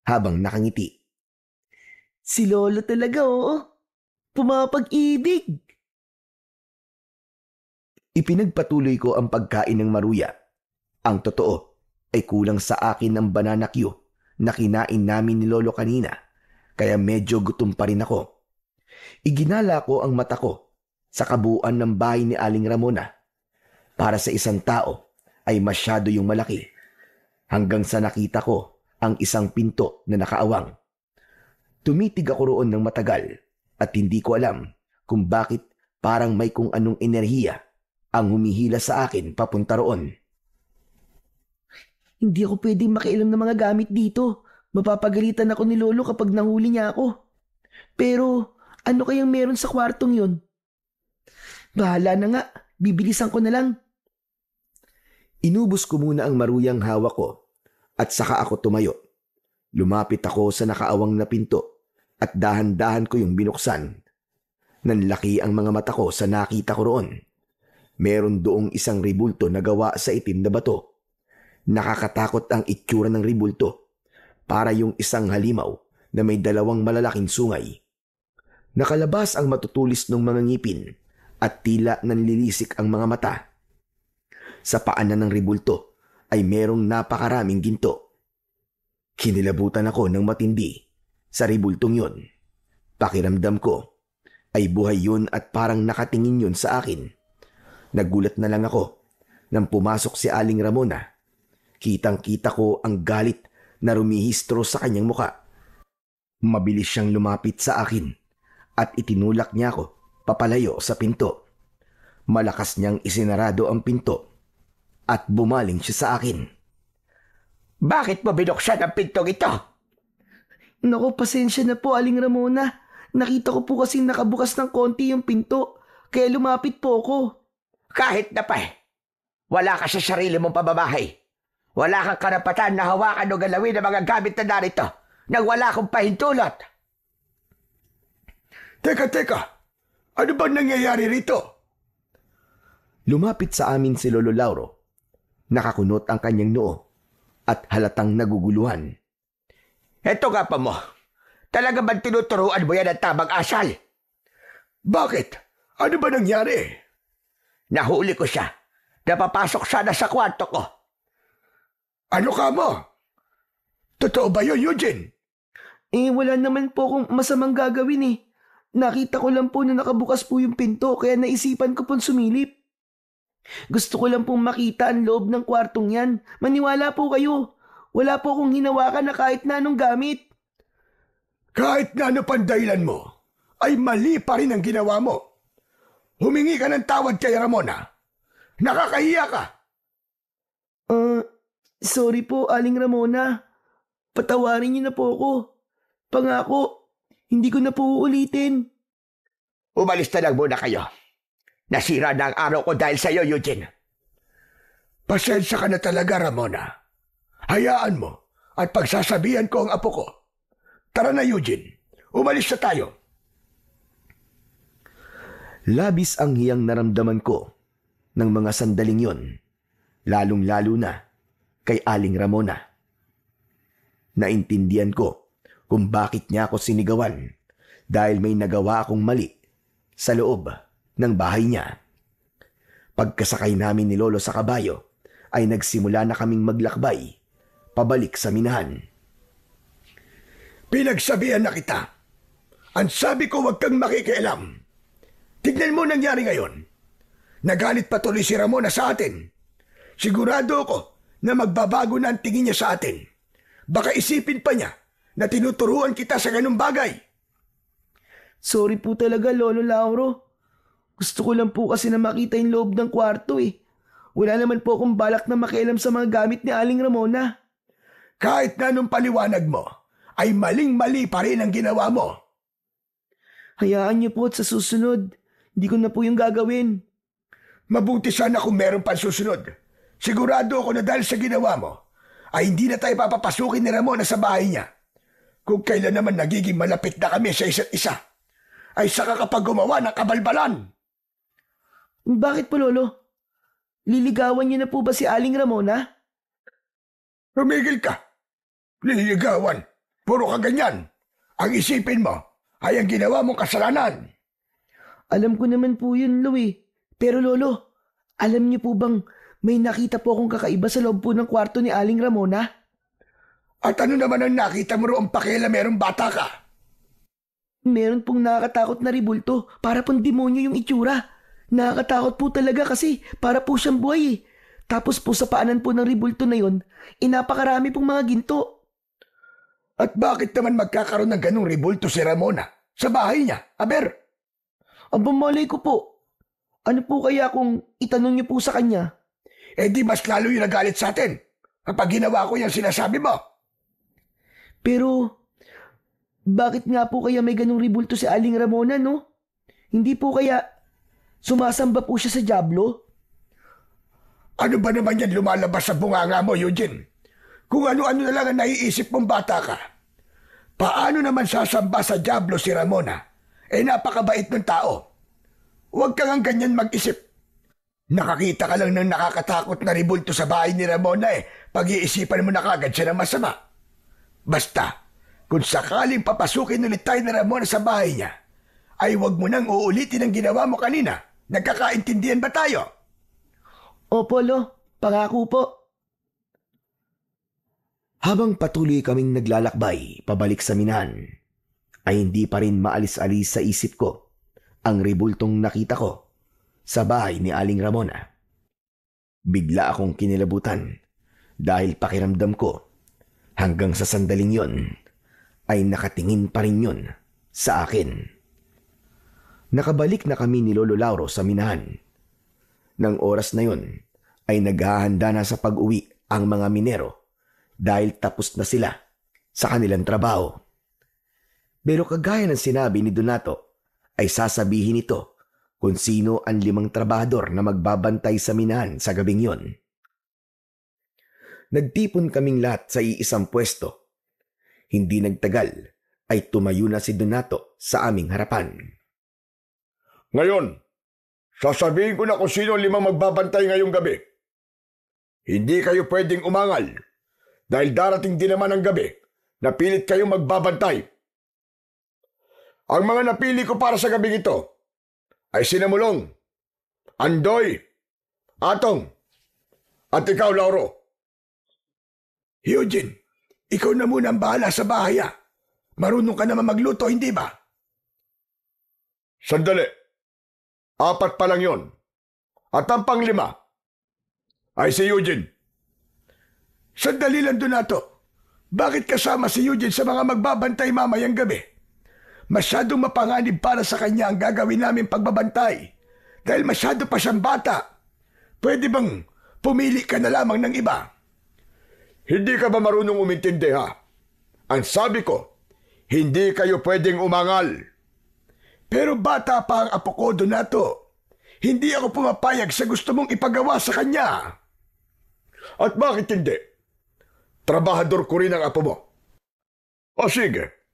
habang nakangiti. Si Lolo talaga, oo. Pumapag-ibig. Ipinagpatuloy ko ang pagkain ng maruya. Ang totoo ay kulang sa akin ng banana Q na kinain namin ni Lolo kanina, kaya medyo gutom pa rin ako. Iginala ko ang mata ko sa kabuuan ng bahay ni Aling Ramona. Para sa isang tao ay masyado yung malaki. Hanggang sa nakita ko ang isang pinto na nakaawang. Tumitig ako roon ng matagal at hindi ko alam kung bakit parang may kung anong enerhiya ang humihila sa akin papunta roon. Hindi ako pwedeng makialam ng mga gamit dito. Mapapagalitan ako ni Lolo kapag nahuli niya ako. Pero Ano kayang meron sa kwartong yun? Bahala na nga, bibilisan ko na lang. Inubos ko muna ang maruyang hawak ko at saka ako tumayo. Lumapit ako sa nakaawang na pinto at dahan-dahan ko yung binuksan. Nanlaki ang mga mata ko sa nakita ko roon. Meron doong isang ribulto na gawa sa itim na bato. Nakakatakot ang itsura ng ribulto. Para yung isang halimaw na may dalawang malalaking sungay. Nakalabas ang matutulis ng mga ngipin at tila nanlilisik ang mga mata. Sa paanan ng ribulto ay merong napakaraming ginto. Kinilabutan ako ng matindi sa ribultong yun. Pakiramdam ko ay buhay yun at parang nakatingin yun sa akin. Nagulat na lang ako nang pumasok si Aling Ramona. Kitang-kita ko ang galit na rumihistro sa kanyang muka. Mabilis siyang lumapit sa akin at itinulak niya ako papalayo sa pinto. Malakas niyang isinarado ang pinto at bumaling siya sa akin. Bakit mo binuksan ang pintong ito? Naku, pasensya na po, Aling Ramona. Nakita ko po kasi nakabukas ng konti yung pinto, kaya lumapit po ako. Kahit na pa wala ka sa sarili mong pababahay. Wala kang karapatan na hawakan o galawin ang mga gamit na narito nang wala akong pahintulot. Teka, ano ba nangyayari rito? Lumapit sa amin si Lolo Lauro. Nakakunot ang kanyang noo at halatang naguguluhan. Eto nga pa mo, talaga bang tinuturuan mo yan ang tamang asal? Bakit? Ano ba nangyari? Nahuli ko siya. Napapasok sana sa kwarto ko. Ano ka mo? Totoo ba yun, Eugene? Wala naman po akong masamang gagawin eh. Nakita ko lang po na nakabukas po yung pinto, kaya naisipan ko pong sumilip. Gusto ko lang pong makita ang loob ng kwartong yan. Maniwala po kayo. Wala po akong hinawakan na kahit na anong gamit. Kahit na ano pang dahilan mo, ay mali pa rin ang ginawa mo. Humingi ka ng tawad kay Ramona. Nakakahiya ka. Sorry po, Aling Ramona. Patawarin niyo na po ako. Pangako, hindi ko na po uulitin. Umalis na lang muna kayo. Nasira na ang araw ko dahil sa iyo, Eugene. Pasensya ka na talaga, Ramona. Hayaan mo at pagsasabihan ko ang apo ko. Tara na, Eugene. Umalis na tayo. Labis ang hiyang naramdaman ko ng mga sandaling yon, lalong-lalo na kay Aling Ramona. Naintindihan ko kung bakit niya ako sinigawan dahil may nagawa akong mali sa loob ng bahay niya. Pagkasakay namin ni Lolo sa kabayo ay nagsimula na kaming maglakbay pabalik sa minahan. Pinagsabihan na kita. Ang sabi ko, huwag kang makikialam. Tignan mo nangyari ngayon. Nagalit patuloy si Ramona sa atin. Sigurado ako na magbabago na ang tingin niya sa atin. Baka isipin pa niya na tinuturuan kita sa ganung bagay. Sorry po talaga, Lolo Lauro. Gusto ko lang po kasi na makita yung loob ng kwarto eh. Wala naman po akong balak na makialam sa mga gamit ni Aling Ramona. Kahit na anong paliwanag mo, ay maling-mali pa rin ang ginawa mo. Hayaan niyo po at sa susunod, hindi ko na po yung gagawin. Mabuti sana kung meron pang susunod. Sigurado ako na dahil sa ginawa mo, ay hindi na tayo papapasukin ni Ramona sa bahay niya. Kung kailan naman nagiging malapit na kami sa isa't isa, ay saka kapag gumawa ng kabalbalan. Bakit po, Lolo? Liligawan niyo na po ba si Aling Ramona? Rumigil ka. Liligawan. Puro ka ganyan. Ang isipin mo ay ang ginawa mong kasalanan. Alam ko naman po yun, Louie. Pero Lolo, alam niyo po bang may nakita po akong kakaiba sa loob po ng kwarto ni Aling Ramona? At ano naman ang nakita mo roong pakila merong bata ka? Meron pong nakakatakot na ribulto, para pong demonyo yung itsura. Nakakatakot po talaga kasi para po siyang buhay eh. Tapos po sa paanan po ng ribulto na yon, napakarami pong mga ginto. At bakit naman magkakaroon ng ganung ribulto si Ramona sa bahay niya, Aber? Ang malay ko po. Ano po kaya kung itanong niyo po sa kanya? Eh di mas lalo yung nagalit sa atin kapag ginawa ko yung sinasabi mo. Pero Bakit nga po kaya may ganung ribulto si Aling Ramona, no? Hindi po kaya sumasamba po siya sa dyablo? Ano ba naman yan lumalabas sa bunganga mo, Eugene? Kung ano-ano na lang ang naiisip mong bata ka. Paano naman sasamba sa dyablo si Ramona? Napakabait ng tao. Huwag kang ang ganyan mag-isip. Nakakita ka lang ng nakakatakot na ribulto sa bahay ni Ramona pag-iisipan mo na kagad siya ng masama. Basta, kung sakaling papasukin ulit tayo ni Ramona sa bahay niya, ay huwag mo nang uulitin ang ginawa mo kanina. Nagkakaintindihan ba tayo? Opo, Lo. Pangako po. Habang patuloy kaming naglalakbay pabalik sa minahan, ay hindi pa rin maalis-alis sa isip ko ang ribultong nakita ko sa bahay ni Aling Ramona. Bigla akong kinilabutan dahil pakiramdam ko hanggang sa sandaling yon ay nakatingin pa rin yun sa akin. Nakabalik na kami ni Lolo Lauro sa minahan. Nang oras na yon ay naghahanda na sa pag-uwi ang mga minero dahil tapos na sila sa kanilang trabaho. Pero kagaya ng sinabi ni Donato ay sasabihin ito kung sino ang 5 trabahador na magbabantay sa minahan sa gabing yon. Nagtipon kaming lahat sa iisang pwesto. Hindi nagtagal ay tumayo na si Donato sa aming harapan. Ngayon, sasabihin ko na kung sino 5 magbabantay ngayong gabi. Hindi kayo pwedeng umangal dahil darating din naman ang gabi na pilit kayong magbabantay. Ang mga napili ko para sa gabing ito ay Sinamulong, Andoy, Atong, at ikaw, Lauro. Eugene, ikaw na muna ang bahala sa bahay. Marunong ka naman magluto, hindi ba? Sandali. 4 pa lang yon. At ang pang-5 ay si Eugene. Sandali lang, Donato. Bakit kasama si Eugene sa mga magbabantay mamayang gabi? Masyadong mapanganib para sa kanya ang gagawin namin pagbabantay. Dahil masyado pa siyang bata. Pwede bang pumili ka na lamang ng iba? Hindi ka ba marunong umintindi, ha? Ang sabi ko, hindi kayo pwedeng umangal. Pero bata pa ang apo ko, Donato. Hindi ako pumapayag sa gusto mong ipagawa sa kanya. At bakit hindi? Trabahador ko rin ang apo mo. O sige.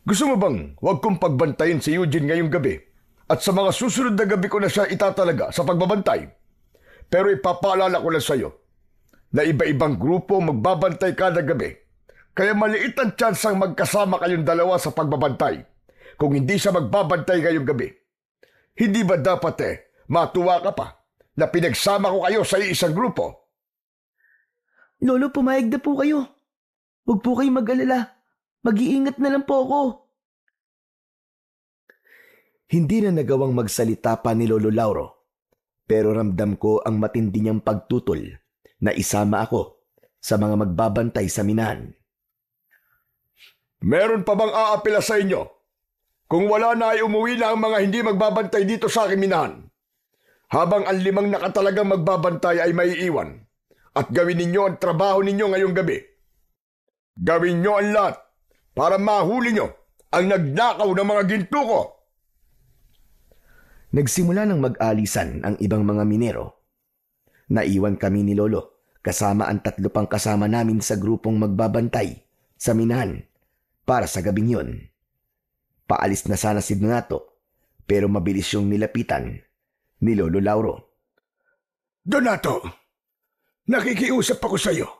Gusto mo bang huwag kong pagbantayin si Eugene ngayong gabi at sa mga susunod na gabi ko na siya itatalaga sa pagbabantay? Pero ipapaalala ko lang sa iyo na iba-ibang grupo magbabantay kada gabi. Kaya maliit ang tsansang magkasama kayong dalawa sa pagbabantay kung hindi siya magbabantay ngayong gabi. Hindi ba dapat matuwa ka pa na pinagsama ko kayo sa isang grupo? Lolo, pumayag na po kayo. Huwag po kayong mag-alala. Mag-iingat na lang po ako. Hindi na nagawang magsalita pa ni Lolo Lauro, pero ramdam ko ang matindi niyang pagtutol na isama ako sa mga magbabantay sa minahan. Meron pa bang aapela sa inyo? Kung wala na ay umuwi na ang mga hindi magbabantay dito sa aking minahan. Habang ang 5 nakatalagang magbabantay ay maiiwan at gawin ninyo ang trabaho ninyo ngayong gabi. Gawin nyo ang lahat para mahuli nyo ang nagnakaw ng mga ginto ko. Nagsimula ng mag-alisan ang ibang mga minero. Naiwan kami ni Lolo kasama ang 3 pang kasama namin sa grupong magbabantay sa minahan para sa gabing yon. Paalis na sana si Donato pero mabilis yung nilapitan ni Lolo Lauro. Donato, nakikiusap ako sa iyo.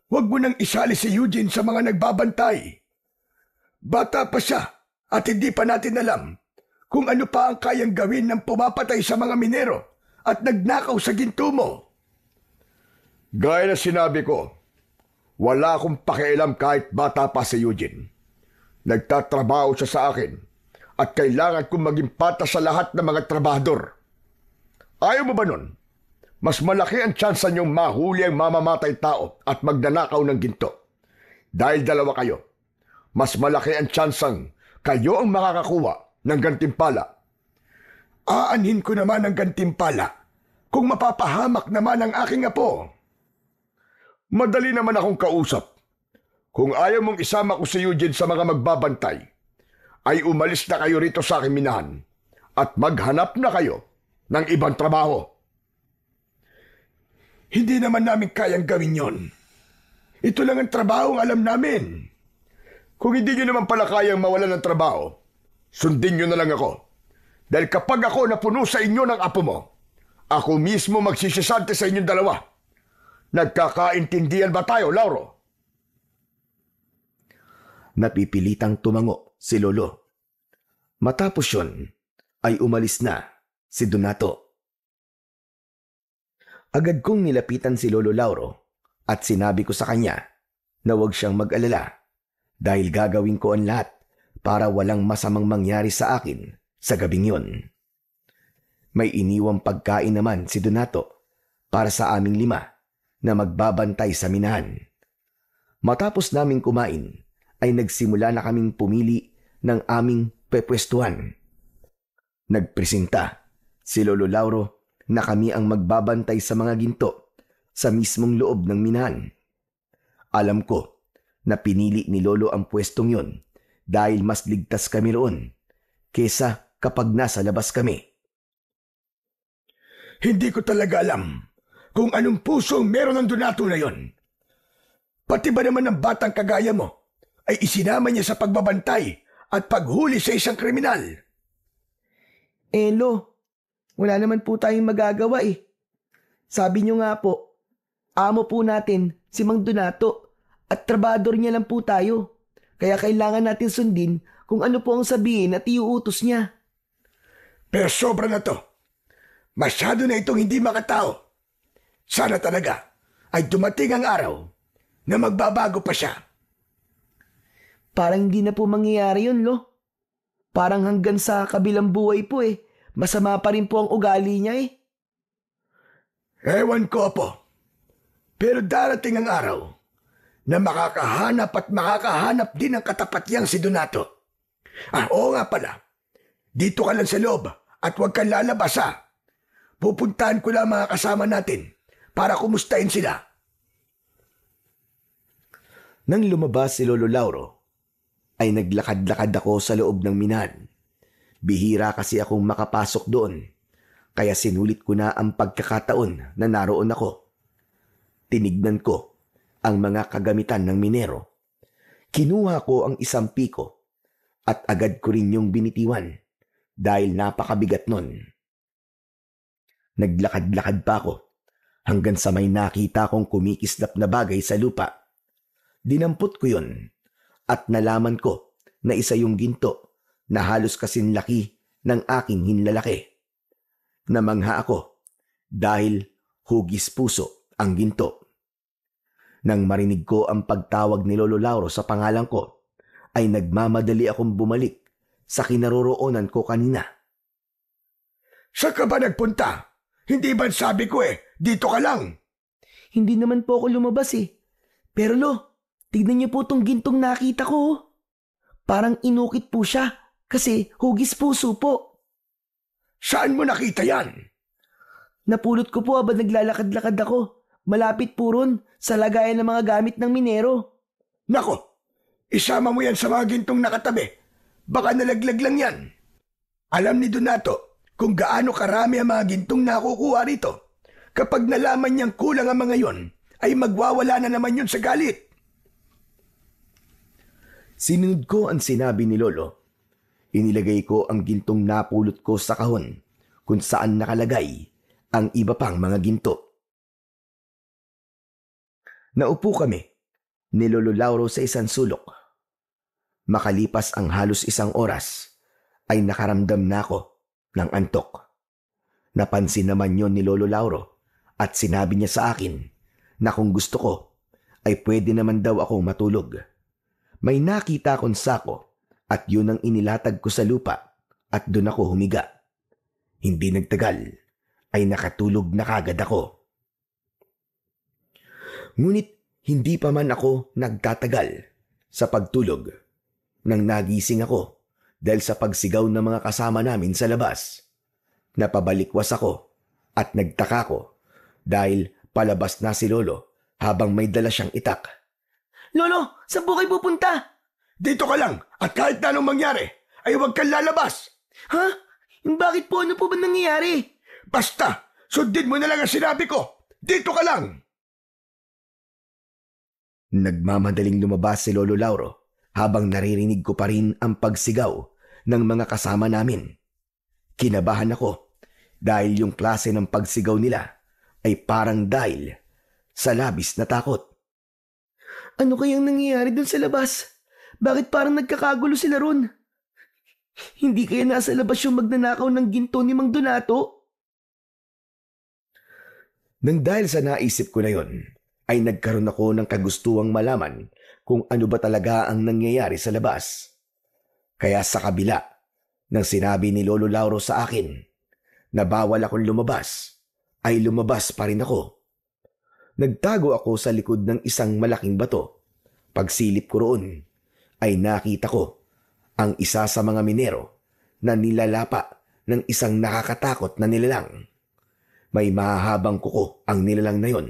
Huwag mo nang isali si Eugene sa mga nagbabantay. Bata pa siya at hindi pa natin alam kung ano pa ang kayang gawin ng pumapatay sa mga minero at nagnakaw sa ginto mo. Gaya na sinabi ko, wala akong pakialam kahit bata pa si Eugene. Nagtatrabaho siya sa akin at kailangan kong maging patas sa lahat ng mga trabahador. Ayaw mo ba nun? Mas malaki ang tsansa niyong mahuli ang mamamatay tao at magnanakaw ng ginto. Dahil 2 kayo, mas malaki ang tsansang kayo ang makakakuha ng gantimpala. Aanhin ko naman ang gantimpala kung mapapahamak naman ang aking apo. Madali naman akong kausap. Kung ayaw mong isama ko si Eugene sa mga magbabantay, ay umalis na kayo rito sa aking minahan at maghanap na kayo ng ibang trabaho. Hindi naman namin kayang gawin yon. Ito lang ang trabaho ang alam namin. Kung hindi nyo naman pala kayang mawalan ng trabaho, sundin nyo na lang ako. Dahil kapag ako napuno sa inyo ng apo mo, ako mismo magsisisante sa inyong dalawa. Nagkakaintindihan ba tayo, Lauro? Napipilitang tumango si Lolo. Matapos yun, ay umalis na si Donato. Agad kong nilapitan si Lolo Lauro at sinabi ko sa kanya na huwag siyang mag-alala dahil gagawin ko ang lahat para walang masamang mangyari sa akin sa gabing yun. May iniwang pagkain naman si Donato para sa aming 5 na magbabantay sa minahan. Matapos naming kumain, ay nagsimula na kaming pumili ng aming pepwestuhan. Nagpresenta si Lolo Lauro na kami ang magbabantay sa mga ginto sa mismong loob ng minahan. Alam ko na pinili ni Lolo ang pwestong yon dahil mas ligtas kami roon kesa kapag nasa labas kami. Hindi ko talaga alam kung anong puso ang meron ng Donato na yon. Pati ba naman ang batang kagaya mo ay isinama niya sa pagbabantay at paghuli sa isang kriminal? Lo, wala naman po tayong magagawa eh. Sabi niyo nga po, amo po natin si Mang Donato at trabador niya lang po tayo. Kaya kailangan natin sundin kung ano po ang sabihin at iuutos niya. Pero sobra na to. Masyado na itong hindi makatao. Sana talaga ay dumating ang araw na magbabago pa siya. Parang hindi na po mangyayari yun, Lo. Parang hanggang sa kabilang buhay po eh. Masama pa rin po ang ugali niya eh. Ewan ko po. Pero darating ang araw na makakahanap din ng katapat si Donato. Oo nga pala. Dito ka lang sa loob at huwag kang lalabas ha. Pupuntahan ko lang mga kasama natin para kumustahin sila. Nang lumabas si Lolo Lauro, ay naglakad-lakad ako sa loob ng minahan. Bihira kasi akong makapasok doon, kaya sinulit ko na ang pagkakataon na naroon ako. Tinignan ko ang mga kagamitan ng minero. Kinuha ko ang isang piko at agad ko rin yung binitiwan dahil napakabigat nun. Naglakad-lakad pa ako hanggang sa may nakita kong kumikislap na bagay sa lupa. Dinampot ko yun at nalaman ko na isa yung ginto na halos kasing laki ng aking hinlalaki. Namangha ako dahil hugis puso ang ginto. Nang marinig ko ang pagtawag ni Lolo Lauro sa pangalan ko, ay nagmamadali akong bumalik sa kinaroroonan ko kanina. Saan ka ba nagpunta? Hindi ba sabi ko dito ka lang? Hindi naman po ako lumabas eh. Pero Lo, tignan niyo po tong gintong nakita ko. Parang inukit po siya kasi hugis puso po. Saan mo nakita yan? Napulot ko po habang naglalakad-lakad ako. Malapit po ron sa lagayan ng mga gamit ng minero. Nako, isama mo yan sa mga gintong nakatabi. Baka nalaglag lang yan. Alam ni Donato kung gaano karami ang mga gintong nakukuha rito. Kapag nalaman niyang kulang ang mga yon, ay magwawala na naman yun sa galit. Sinunod ko ang sinabi ni Lolo. Inilagay ko ang gintong napulot ko sa kahon kung saan nakalagay ang iba pang mga ginto. Naupo kami ni Lolo Lauro sa isang sulok. Makalipas ang halos 1 oras, ay nakaramdam na ako ng antok. Napansin naman yon ni Lolo Lauro at sinabi niya sa akin na kung gusto ko ay pwede naman daw akong matulog. May nakita akong sako at yun ang inilatag ko sa lupa at doon ako humiga. Hindi nagtagal ay nakatulog na kagad ako. Ngunit hindi pa man ako nagtatagal sa pagtulog nang nagising ako dahil sa pagsigaw ng mga kasama namin sa labas. Napabalikwas ako at nagtaka ko dahil palabas na si Lolo habang may dala siyang itak. Lolo, saan po kayo pupunta? Dito ka lang at kahit na anong mangyari, ay huwag kang lalabas. Ha? Yung bakit po? Ano po ba nangyayari? Basta, sundin mo na lang ang sinabi ko. Dito ka lang. Nagmamadaling lumabas si Lolo Lauro habang naririnig ko pa rin ang pagsigaw ng mga kasama namin. Kinabahan ako dahil yung klase ng pagsigaw nila ay parang dahil sa labis na takot. Ano kayang nangyayari dun sa labas? Bakit parang nagkakagulo sila ron? Hindi kaya nasa labas yung magnanakaw ng ginto ni Mang Donato? Nang dahil sa naisip ko na yon, ay nagkaroon ako ng kagustuhang malaman kung ano ba talaga ang nangyayari sa labas. Kaya sa kabila ng sinabi ni Lolo Lauro sa akin na bawal akong lumabas, ay lumabas pa rin ako. Nagtago ako sa likod ng isang malaking bato. Pagsilip ko roon, ay nakita ko ang isa sa mga minero na nilalapa ng isang nakakatakot na nilalang. May mahahabang kuko ang nilalang na yon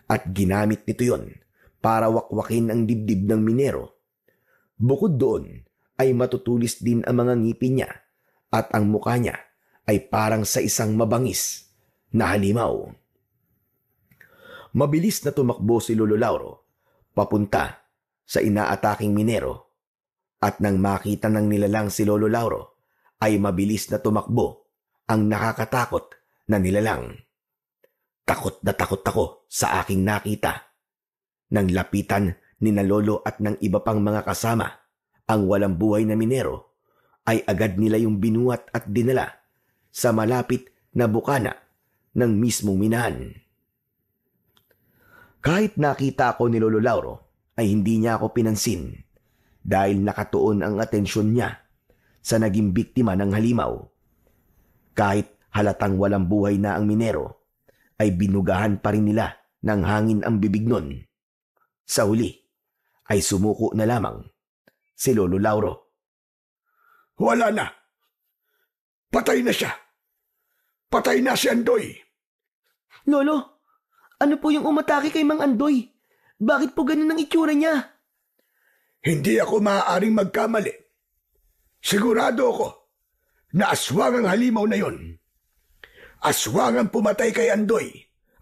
at ginamit nito yon para wakwakin ang dibdib ng minero. Bukod doon ay matutulis din ang mga ngipin niya at ang mukha niya ay parang sa isang mabangis na halimaw. Mabilis na tumakbo si Lolo Lauro papunta sa inaataking minero at nang makita ng nilalang si Lolo Lauro ay mabilis na tumakbo ang nakakatakot na nilalang. Takot na takot ako sa aking nakita. Nang lapitan ni na Lolo at ng iba pang mga kasama ang walang buhay na minero, ay agad nila yung binuhat at dinala sa malapit na bukana ng mismong minahan. Kahit nakita ako ni Lolo Lauro, ay hindi niya ako pinansin dahil nakatuon ang atensyon niya sa naging biktima ng halimaw. Kahit halatang walang buhay na ang minero, ay binugahan pa rin nila ng hangin ang bibig nun. Sa huli, ay sumuko na lamang si Lolo Lauro. Wala na. Patay na siya. Patay na si Andoy. Lolo, ano po yung umatake kay Mang Andoy? Bakit po ganun ang itsura niya? Hindi ako maaaring magkamali. Sigurado ako na aswang ang halimaw na yon. Aswang ang pumatay kay Andoy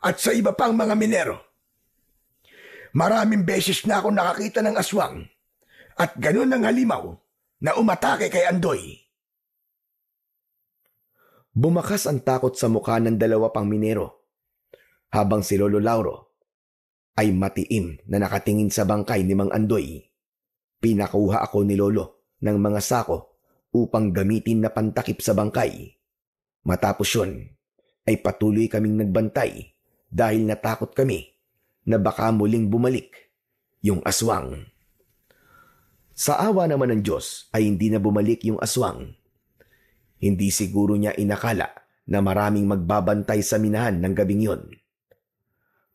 at sa iba pang mga minero. Maraming beses na ako nakakita ng aswang at ganun ang halimaw na umatake kay Andoy. Bumakas ang takot sa mukha ng dalawa pang minero habang si Lolo Lauro ay matiim na nakatingin sa bangkay ni Mang Andoy. Pinakuha ako ni Lolo ng mga sako upang gamitin na pantakip sa bangkay. Matapos yun, ay patuloy kaming nagbantay dahil natakot kami na baka muling bumalik yung aswang. Sa awa naman ng Diyos ay hindi na bumalik yung aswang. Hindi siguro niya inakala na maraming magbabantay sa minahan ng gabing yon.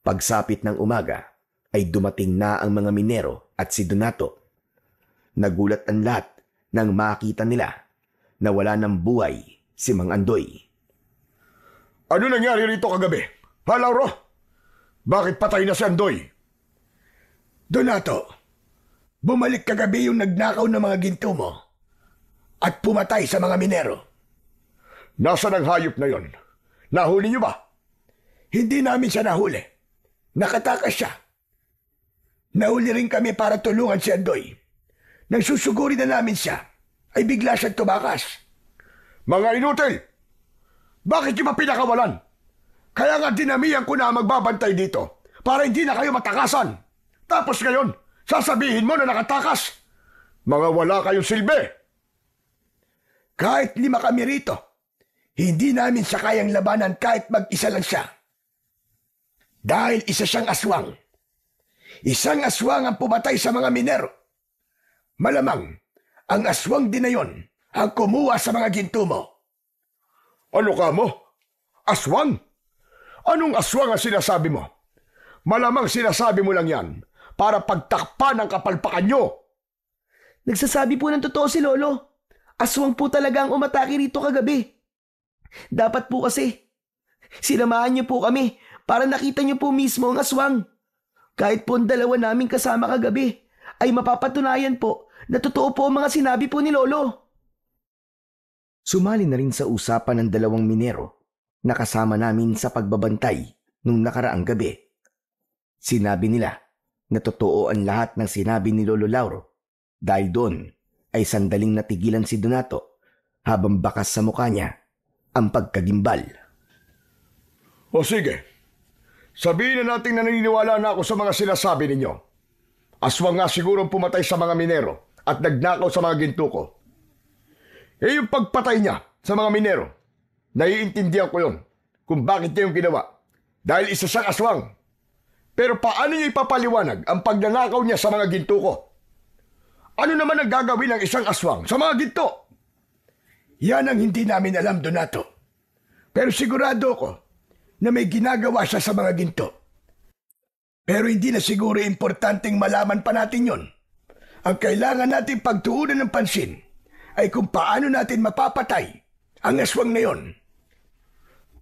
Pagsapit ng umaga ay dumating na ang mga minero at si Donato. Nagulat ang lahat nang makita nila na wala ng buhay si Mang Andoy. Ano nangyari rito kagabi? Ha, Lauro? Bakit patay na si Andoy? Donato, bumalik kagabi yung nagnakaw ng mga ginto mo at pumatay sa mga minero. Nasaan ang hayop na yon? Nahuli niyo ba? Hindi namin siya nahuli. Nakatakas siya. Nahuli rin kami para tulungan si Andoy. Nang susuguri na namin siya, ay bigla siyang tumakas. Mga inutil! Bakit niyo ba pinakawalan? Kaya nga dinamihan ko na magbabantay dito para hindi na kayo matakasan. Tapos ngayon, sasabihin mo na nakatakas. Mga wala kayong silbi. Kahit 5 kami rito, hindi namin siya kayang labanan kahit mag-isa lang siya. Dahil isa siyang aswang. Isang aswang ang pumatay sa mga minero. Malamang, ang aswang din na yon ang kumuha sa mga ginto mo. Ano ka mo? Aswang? Anong aswang ang sinasabi mo? Malamang sinasabi mo lang yan para pagtakpan ang kapalpakan nyo. Nagsasabi po ng totoo si Lolo. Aswang po talaga ang umatake rito kagabi. Dapat po kasi, sinamahan niyo po kami para nakita niyo po mismo ang aswang. Kahit po ang dalawa namin kasama kagabi, ay mapapatunayan po na totoo po ang mga sinabi po ni Lolo. Sumali na rin sa usapan ng dalawang minero na kasama namin sa pagbabantay nung nakaraang gabi. Sinabi nila na totoo ang lahat ng sinabi ni Lolo Lauro dahil doon ay sandaling natigilan si Donato habang bakas sa mukha niya ang pagkagimbal. O sige, sabihin na natin na naniniwala na ako sa mga sinasabi ninyo. Aswang nga siguro pumatay sa mga minero at nagnakaw sa mga ginto ko. Yung pagpatay niya sa mga minero, naiintindihan ko yun kung bakit niya yung ginawa. Dahil isa siyang aswang. Pero paano niya ipapaliwanag ang pagnanakaw niya sa mga ginto ko? Ano naman ang gagawin ng isang aswang sa mga ginto? Yan ang hindi namin alam, Donato. Pero sigurado ko na may ginagawa siya sa mga ginto. Pero hindi na siguro importanteng malaman pa natin yon. Ang kailangan natin pagtuunan ng pansin ay kung paano natin mapapatay ang aswang na yon.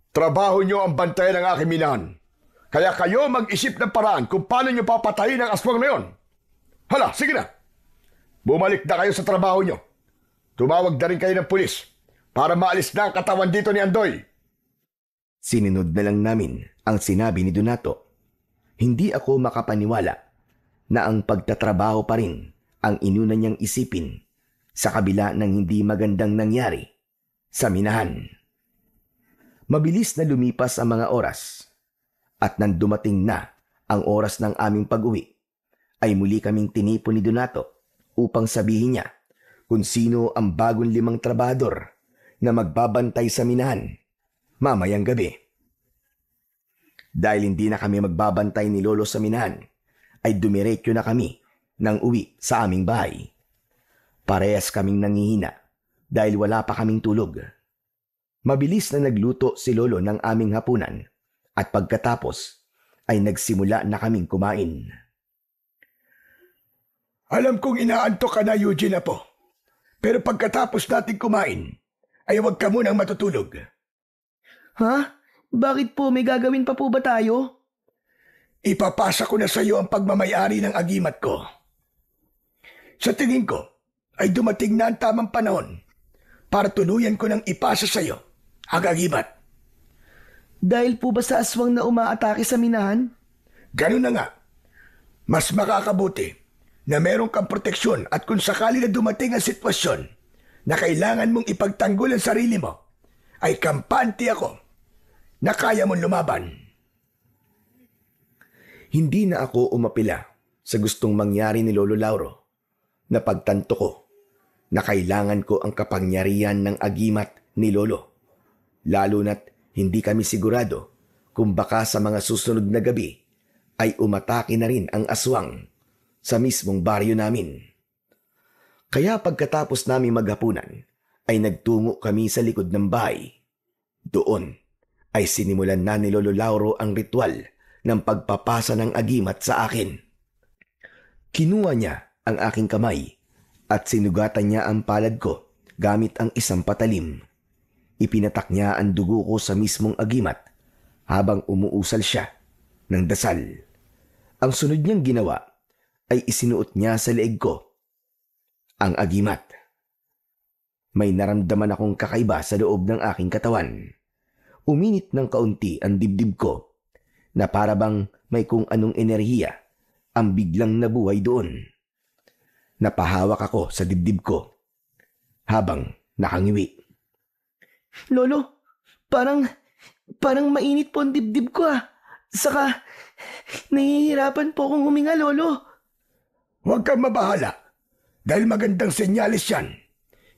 Trabaho niyo ang bantayan ng aking minahan. Kaya kayo mag-isip ng paraan kung paano niyo papatayin ang aswang na yon. Hala, sige na. Bumalik na kayo sa trabaho niyo. Tumawag na rin kayo ng pulis para maalis na ang katawan dito ni Andoy. Sinunod na lang namin ang sinabi ni Donato. Hindi ako makapaniwala na ang pagtatrabaho pa rin ang inuna niyang isipin sa kabila ng hindi magandang nangyari sa minahan. Mabilis na lumipas ang mga oras at nang dumating na ang oras ng aming pag-uwi ay muli kaming tinipon ni Donato upang sabihin niya kung sino ang bagong 5 trabador na magbabantay sa minahan mamayang gabi. Dahil hindi na kami magbabantay ni Lolo sa minahan, ay dumiretso na kami nang uwi sa aming bahay. Parehas kaming nangihina dahil wala pa kaming tulog. Mabilis na nagluto si Lolo ng aming hapunan at pagkatapos ay nagsimula na kaming kumain. Alam kong inaantok ka na, Eugene, Apo. Pero pagkatapos natin kumain, ay huwag ka munang matutulog. Ha? Bakit po? May gagawin pa po ba tayo? Ipapasa ko na sa iyo ang pagmamayari ng agimat ko. Sa tingin ko, ay dumating na ang tamang panahon para tuluyan ko ng ipasa sa iyo ang agimat. Dahil po ba sa aswang na umaatake sa minahan? Ganun na nga. Mas makakabuti na meron kang proteksyon at kung sakali na dumating ang sitwasyon na kailangan mong ipagtanggol ang sarili mo, ay kampante ako na kaya mong lumaban. Hindi na ako umapila sa gustong mangyari ni Lolo Lauro. Napagtanto ko na kailangan ko ang kapangyarihan ng agimat ni Lolo. Lalo na't hindi kami sigurado kung baka sa mga susunod na gabi ay umatake na rin ang aswang sa mismong baryo namin. Kaya pagkatapos namin maghapunan ay nagtungo kami sa likod ng bahay. Doon ay sinimulan na ni Lolo Lauro ang ritual ng pagpapasa ng agimat sa akin. Kinuha niya ang aking kamay at sinugatan niya ang palad ko gamit ang isang patalim. Ipinatak niya ang dugo ko sa mismong agimat habang umuusal siya ng dasal. Ang sunod niyang ginawa ay isinuot niya sa leeg ko ang agimat. May naramdaman akong kakaiba sa loob ng aking katawan. Uminit ng kaunti ang dibdib ko na para bang may kung anong enerhiya ang biglang nabuhay doon. Napahawak ako sa dibdib ko habang nakangiwi. Lolo, parang mainit po ang dibdib ko ah. Saka, nahihirapan po akong huminga, Lolo. Huwag kang mabahala dahil magandang senyales yan.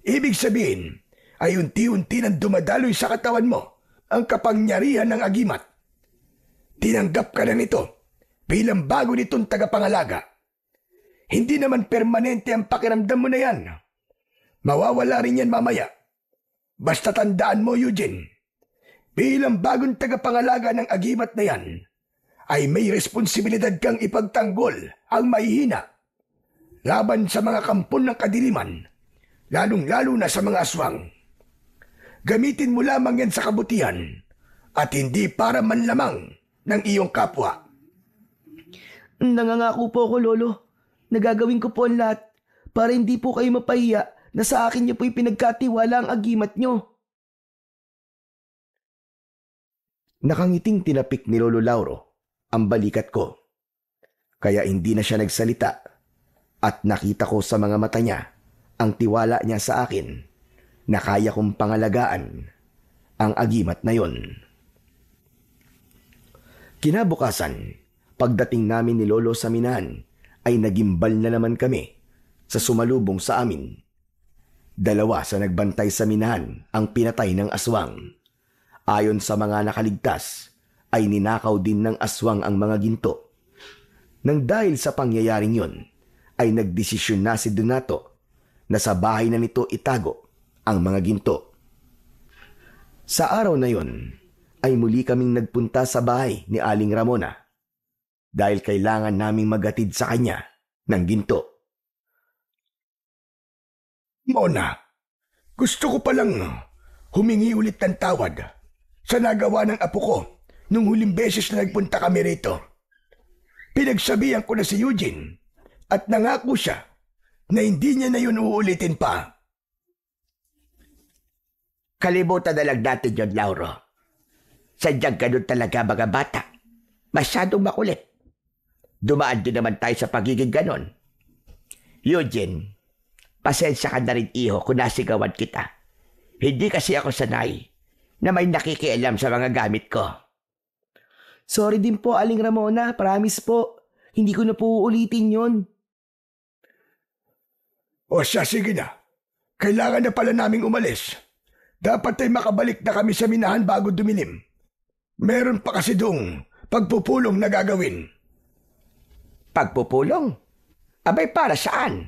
Ibig sabihin ay unti-unti nang dumadaloy sa katawan mo ang kapangyarihan ng agimat. Tinanggap ka na nito bilang bago nitong tagapangalaga. Hindi naman permanente ang pakiramdam mo na yan. Mawawala rin yan mamaya. Basta tandaan mo, Eugene, bilang bagong tagapangalaga ng agimat na yan, ay may responsibilidad kang ipagtanggol ang mahihina laban sa mga kampon ng kadiliman, lalong-lalo na sa mga aswang. Gamitin mo lamang yan sa kabutihan at hindi para manlamang ng iyong kapwa. Nangangako po ako, Lolo. Nagagawin ko po ang lahat para hindi po kayo mapahiya na sa akin niyo po'y pinagkatiwala ang agimat niyo. Nakangiting tinapik ni Lolo Lauro ang balikat ko. Kaya hindi na siya nagsalita at nakita ko sa mga mata niya ang tiwala niya sa akin na kaya kong pangalagaan ang agimat na yon. Kinabukasan, pagdating namin ni Lolo sa minahan ay nagimbal na naman kami sa sumalubong sa amin. 2 sa nagbantay sa minahan ang pinatay ng aswang. Ayon sa mga nakaligtas, ay ninakaw din ng aswang ang mga ginto. Nang dahil sa pangyayaring yon, ay nagdesisyon na si Donato na sa bahay na nito itago ang mga ginto. Sa araw na yon, ay muli kaming nagpunta sa bahay ni Aling Ramona dahil kailangan naming maghatid sa kanya ng ginto. Mona, gusto ko palang humingi ulit ng tawad sa nagawa ng apo ko nung huling beses na nagpunta kami rito. Pinagsabihan ko na si Eugene at nangako siya na hindi niya na yun uulitin pa. Kalimutan na lang natin yun, Lauro. Sadyang ganun talaga mga bata. Masyadong makulit. Dumaan din naman tayo sa pagiging ganon. Eugene, pasensya ka na rin, iho, kung nasigawan kita. Hindi kasi ako sanay na may nakikialam sa mga gamit ko. Sorry din po, Aling Ramona. Promise po. Hindi ko na po uulitin yon. O siya, sige na. Kailangan na pala naming umalis. Dapat ay makabalik na kami sa minahan bago dumilim. Meron pa kasi doong pagpupulong na gagawin. Pagpupulong? Abay, para saan?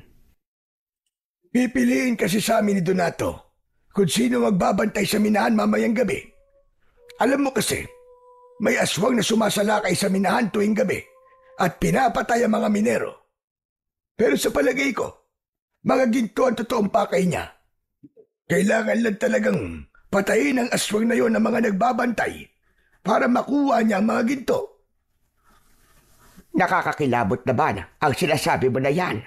Pipiliin kasi sa amin ni Donato kung sino magbabantay sa minahan mamayang gabi. Alam mo kasi, may aswang na sumasalakay sa minahan tuwing gabi at pinapatay ang mga minero. Pero sa palagay ko, mga ginto ang totoong pakay niya. Kailangan lang talagang patayin ang aswang na yon ng mga nagbabantay para makuha niya ang mga ginto. Nakakakilabot naman ang sinasabi mo na yan.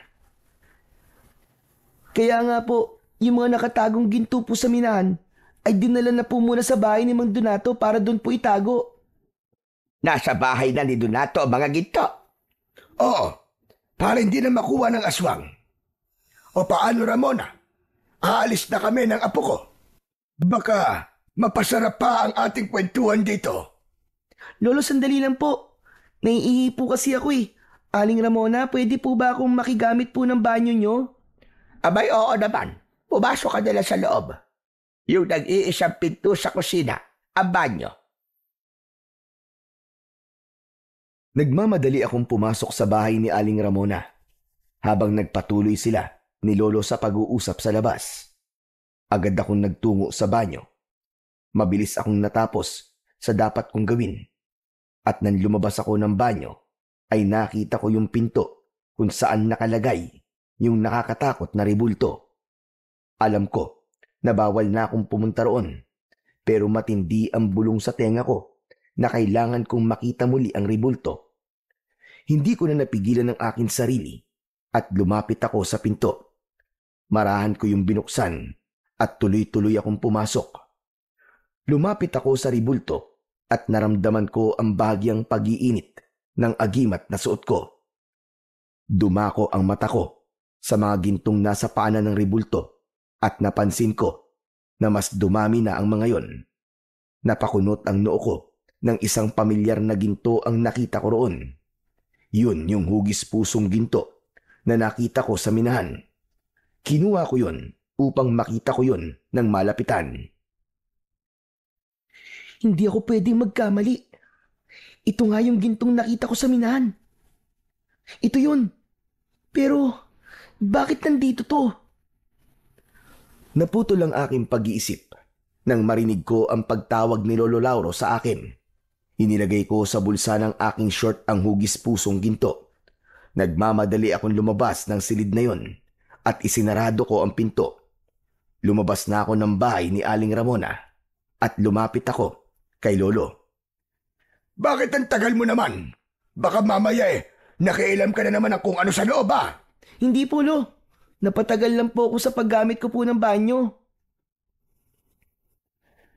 Kaya nga po, yung mga nakatagong ginto po sa minahan ay dinala na po muna sa bahay ni Mang Donato para doon po itago. Nasa bahay na ni Donato ang mga ginto. Oo, para hindi na makuha ng aswang. O paano, Ramona? Aalis na kami ng apo ko. Baka mapasarap pa ang ating kwentuhan dito. Lolo, sandali lang po. Naiihi po kasi ako eh. Aling Ramona, pwede po ba akong makigamit po ng banyo nyo? Abay, oo naman. Pumasok ka nila sa loob. Yung nag-iisang pinto sa kusina, ang banyo. Nagmamadali akong pumasok sa bahay ni Aling Ramona habang nagpatuloy sila ni Lolo sa pag-uusap sa labas. Agad akong nagtungo sa banyo. Mabilis akong natapos sa dapat kong gawin. At nang lumabas ako ng banyo, ay nakita ko yung pinto kung saan nakalagay yung nakakatakot na ribulto. Alam ko na bawal na akong pumunta roon, pero matindi ang bulong sa tenga ko na kailangan kong makita muli ang ribulto. Hindi ko na napigilan ang aking sarili at lumapit ako sa pinto. Marahan ko yung binuksan at tuloy-tuloy akong pumasok. Lumapit ako sa ribulto at naramdaman ko ang bahagyang pag-iinit ng agimat na suot ko. Dumako ang mata ko sa mga gintong nasa paanan ng ribulto at napansin ko na mas dumami na ang mga yon. Napakunot ang noo ko ng isang pamilyar na ginto ang nakita ko roon. Yun yung hugis pusong ginto na nakita ko sa minahan. Kinuha ko yun upang makita ko yun ng malapitan. Hindi ako pwedeng magkamali. Ito nga yung gintong nakita ko sa minahan. Ito yun. Pero, bakit nandito to? Naputol ang aking pag-iisip nang marinig ko ang pagtawag ni Lolo Lauro sa akin. Inilagay ko sa bulsa ng aking short ang hugis pusong ginto. Nagmamadali akong lumabas ng silid na yon at isinarado ko ang pinto. Lumabas na ako ng bahay ni Aling Ramona at lumapit ako kay Lolo. Bakit ang tagal mo naman? Baka mamaya Nakialam ka na naman ng kung ano sa loob ah. Hindi po, Lo. Napatagal lang po ako sa paggamit ko po ng banyo.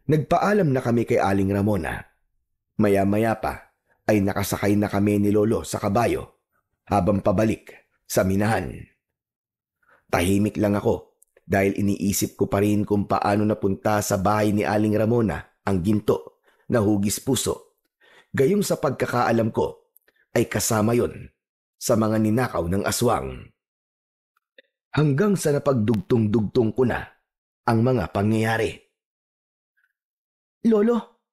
Nagpaalam na kami kay Aling Ramona. Maya-maya pa ay nakasakay na kami ni Lolo sa kabayo habang pabalik sa minahan. Tahimik lang ako dahil iniisip ko pa rin kung paano napunta sa bahay ni Aling Ramona ang ginto na hugis puso. Gayong sa pagkakaalam ko ay kasama yon sa mga ninakaw ng aswang. Hanggang sa napagdugtong-dugtong ko na ang mga pangyayari. Lolo,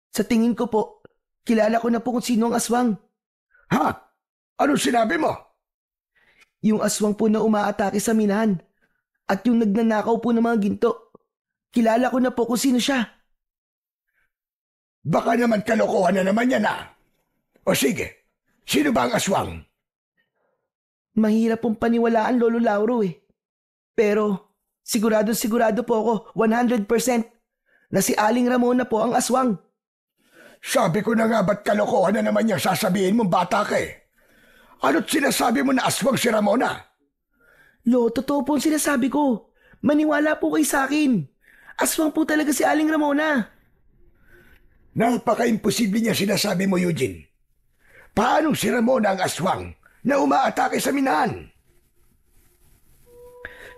sa tingin ko po, kilala ko na po kung sino ang aswang. Ha? Anong sinabi mo? Yung aswang po na umaatake sa minahan at yung nagnanakaw po ng mga ginto. Kilala ko na po kung sino siya. Baka naman kalokohan na naman yan ah. O sige, sino ba ang aswang? Mahirap pong paniwalaan, Lolo Lauro eh. Pero sigurado po ako 100% na si Aling Ramona po ang aswang. Sabi ko na nga ba't kalokohan na naman yung sasabihin mong bata ka eh. Ano't sinasabi mo na aswang si Ramona? Lo, totoo po ang sinasabi ko. Maniwala po kayo sa akin. Aswang po talaga si Aling Ramona. Napaka-imposible niya sinasabi mo, Eugene. Paanong si Ramona ang aswang na umaatake sa minahan?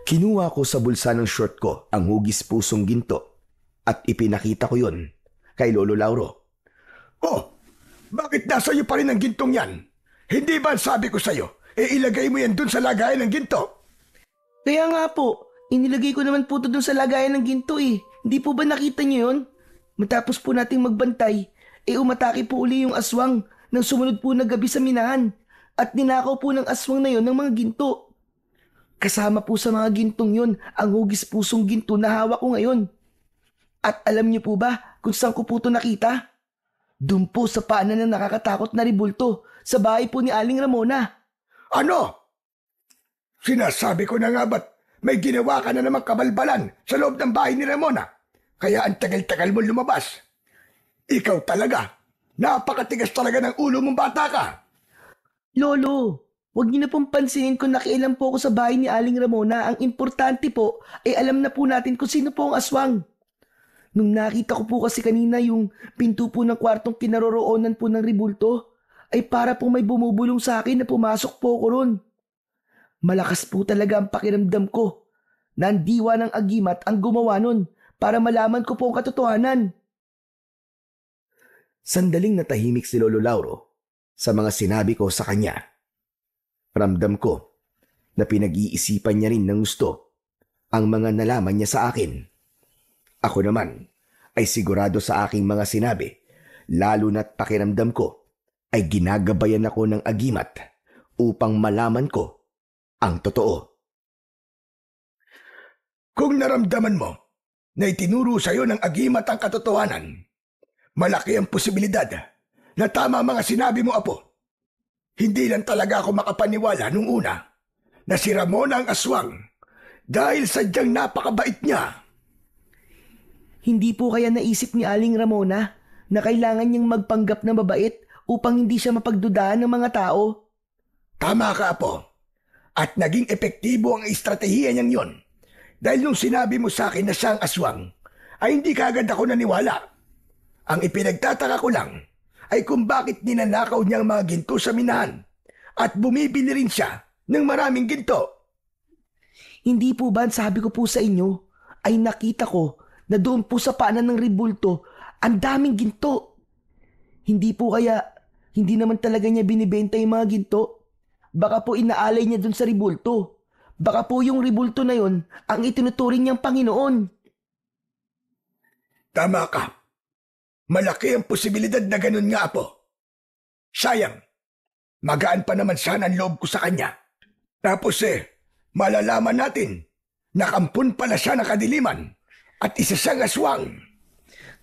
Kinuha ko sa bulsa ng short ko ang hugis pusong ginto at ipinakita ko yon kay Lolo Lauro. Oh, bakit nasa iyo pa rin ang gintong yan? Hindi ba sabi ko sa'yo, ilagay mo yan dun sa lagayan ng ginto? Kaya nga po, inilagay ko naman po ito dun sa lagayan ng ginto eh. Hindi po ba nakita niyo yun? Matapos po nating magbantay, umatake po uli yung aswang nang sumunod po na gabi sa minahan at ninakaw po ng aswang na yon ng mga ginto. Kasama po sa mga gintong yon ang hugis pusong ginto na hawak ko ngayon. At alam niyo po ba kung saan ko po ito nakita? Doon po sa paanan ng nakakatakot na ribulto sa bahay po ni Aling Ramona. Ano? Sinasabi ko na nga ba't may ginawa ka na namang kabalbalan sa loob ng bahay ni Ramona? Kaya ang tagal-tagal mo lumabas. Ikaw talaga. Napakatigas talaga ng ulo mong bata ka. Lolo, huwag niyo na pong pansinin kung nakialam po ako sa bahay ni Aling Ramona. Ang importante po ay alam na po natin kung sino po ang aswang. Nung nakita ko po kasi kanina yung pinto po ng kwartong kinaroroonan po ng ribulto, ay para po may bumubulong sa akin na pumasok po ko ron. Malakas po talaga ang pakiramdam ko na ang diwa ng agimat ang gumawa nun para malaman ko po ang katotohanan. Sandaling natahimik si Lolo Lauro sa mga sinabi ko sa kanya. Ramdam ko na pinag-iisipan niya rin ng gusto ang mga nalaman niya sa akin. Ako naman ay sigurado sa aking mga sinabi, lalo na't pakiramdam ko ay ginagabayan ako ng agimat upang malaman ko ang totoo. Kung naramdaman mo na itinuro sa iyo ng agimat ang katotohanan, malaki ang posibilidad na tama mga sinabi mo, Apo. Hindi lang talaga ako makapaniwala nung una na si Ramona ang aswang dahil sadyang napakabait niya. Hindi po kaya naisip ni Aling Ramona na kailangan niyang magpanggap na mabait upang hindi siya mapagdudahan ng mga tao? Tama ka, Apo. At naging epektibo ang estratehiya niyang yon. Dahil nung sinabi mo sa akin na siya ang aswang, ay hindi kaagad ako naniwala. Ang ipinagtataka ko lang ay kung bakit ninanakaw niya ang mga ginto sa minahan at bumibili rin siya ng maraming ginto. Hindi po ba sabi ko po sa inyo ay nakita ko na doon po sa paanan ng ribulto ang daming ginto. Hindi po kaya hindi naman talaga niya binibenta yung mga ginto. Baka po inaalay niya doon sa ribulto. Baka po yung ribulto na yon ang itinuturing niyang Panginoon. Tama ka. Malaki ang posibilidad na ganun nga, Apo. Sayang, magaan pa naman sana ang loob ko sa kanya. Tapos malalaman natin na kampon pala siya ng kadiliman at isa siyang aswang.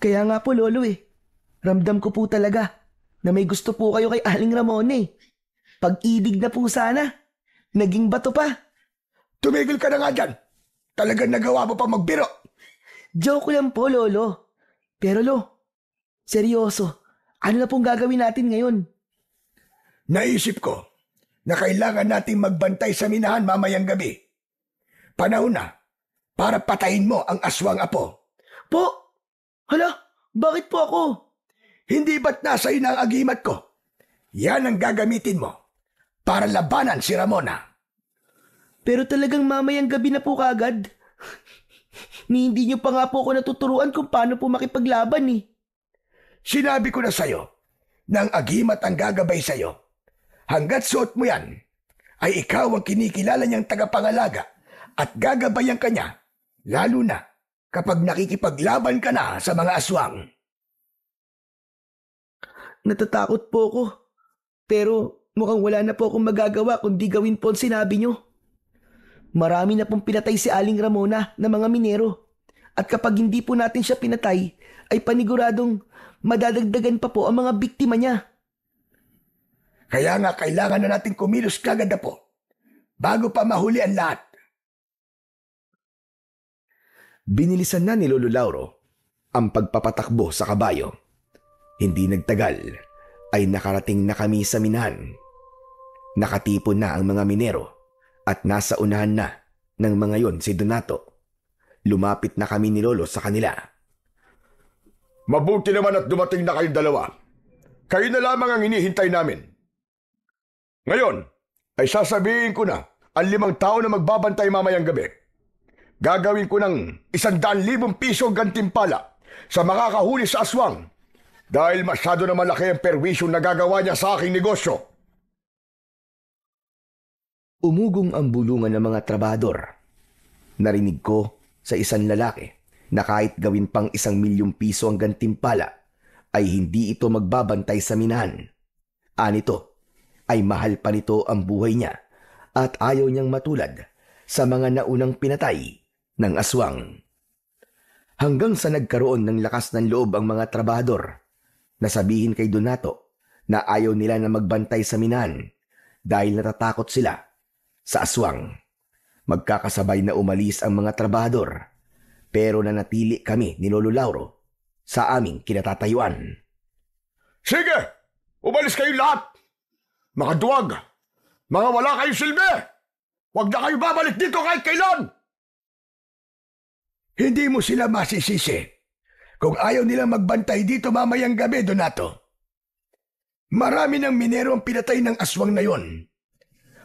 Kaya nga po, Lolo ramdam ko po talaga na may gusto po kayo kay Aling Ramona Pag-ibig na po sana, naging bato pa. Tumigil ka na nga dyan. Talagang nagawa mo pa magbiro. Joke lang po, Lolo. Pero seryoso, ano na pong gagawin natin ngayon? Naisip ko, na kailangan nating magbantay sa minahan mamayang gabi. Panahon na para patayin mo ang aswang apo. Po? Hala, bakit po ako? Hindi ba't nasa iyo na ang agimat ko? Yan ang gagamitin mo para labanan si Ramona. Pero talagang mamayang gabi na po kagad. Ni hindi niyo pa nga po ako natuturuan kung paano po makipaglaban eh. Sinabi ko na sa'yo na ang agimat ang gagabay sa'yo. Hanggat suot mo yan, ay ikaw ang kinikilala niyang tagapangalaga at gagabayan ka niya, lalo na kapag nakikipaglaban ka na sa mga aswang. Natatakot po ako. Pero mukhang wala na po akong magagawa kundi gawin po ang sinabi niyo. Marami na pong pinatay si Aling Ramona na mga minero. At kapag hindi po natin siya pinatay, ay paniguradong madadagdagan pa po ang mga biktima niya. Kaya nga kailangan na natin kumilos kagad na po, bago pa mahuli ang lahat. Binilisan na ni Lolo Lauro ang pagpapatakbo sa kabayo. Hindi nagtagal ay nakarating na kami sa minahan. Nakatipon na ang mga minero at nasa unahan na ng mga yon si Donato. Lumapit na kami ni Lolo sa kanila. Mabuti naman at dumating na kayong dalawa. Kayo na lamang ang hinihintay namin. Ngayon, ay sasabihin ko na ang 5 tao na magbabantay mamayang gabi. Gagawin ko ng 100,000 piso gantimpala sa makakahuli sa aswang dahil masyado na malaki ang perwisyong nagagawa niya sa aking negosyo. Umugong ang bulungan ng mga trabador. Narinig ko sa isang lalaki na kahit gawin pang 1,000,000 piso ang gantimpala ay hindi ito magbabantay sa minahan. Anito ay mahal pa nito ang buhay niya at ayaw niyang matulad sa mga naunang pinatay ng aswang. Hanggang sa nagkaroon ng lakas ng loob ang mga trabador na sabihin kay Donato na ayaw nila na magbantay sa minahan dahil natatakot sila sa aswang. Magkakasabay na umalis ang mga trabador pero nanatili kami ni Lolo Lauro sa aming kinatatayuan. Sige! Umalis kayo lahat! Mga duwag! Mga wala kayong silbi! Huwag na kayo babalik dito kahit kailan! Hindi mo sila masisisi kung ayaw nilang magbantay dito mamayang gabi, Donato. Marami ng minero ang pinatay ng aswang na yon.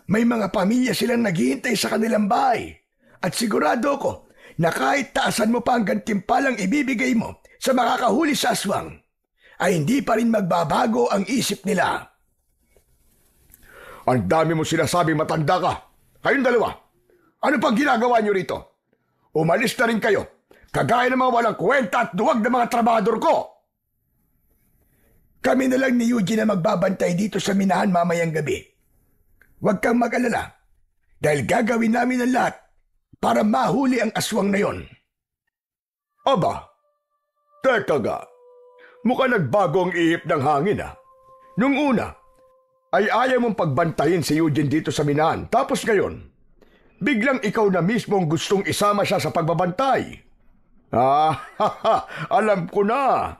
May mga pamilya silang naghihintay sa kanilang bahay at sigurado ko na kahit taasan mo pa ang gantimpalang ibibigay mo sa makakahuli sa aswang, ay hindi pa rin magbabago ang isip nila. Ang dami mo sinasabing matanda ka. Kayong dalawa, ano pang ginagawa niyo rito? Umalis na rin kayo, kagaya ng mga walang kwenta at duwag ng mga trabador ko. Kami na lang ni Eugene na magbabantay dito sa minahan mamayang gabi. Huwag kang mag-alala, dahil gagawin namin ang lahat para mahuli ang aswang na yon. Aba, teka ga, mukhang nagbago ang ihip ng hangin ah. Nung una, ay ayaw mong pagbantayin si Eugene dito sa minahan, tapos ngayon, biglang ikaw na mismo ang gustong isama siya sa pagbabantay. Alam ko na.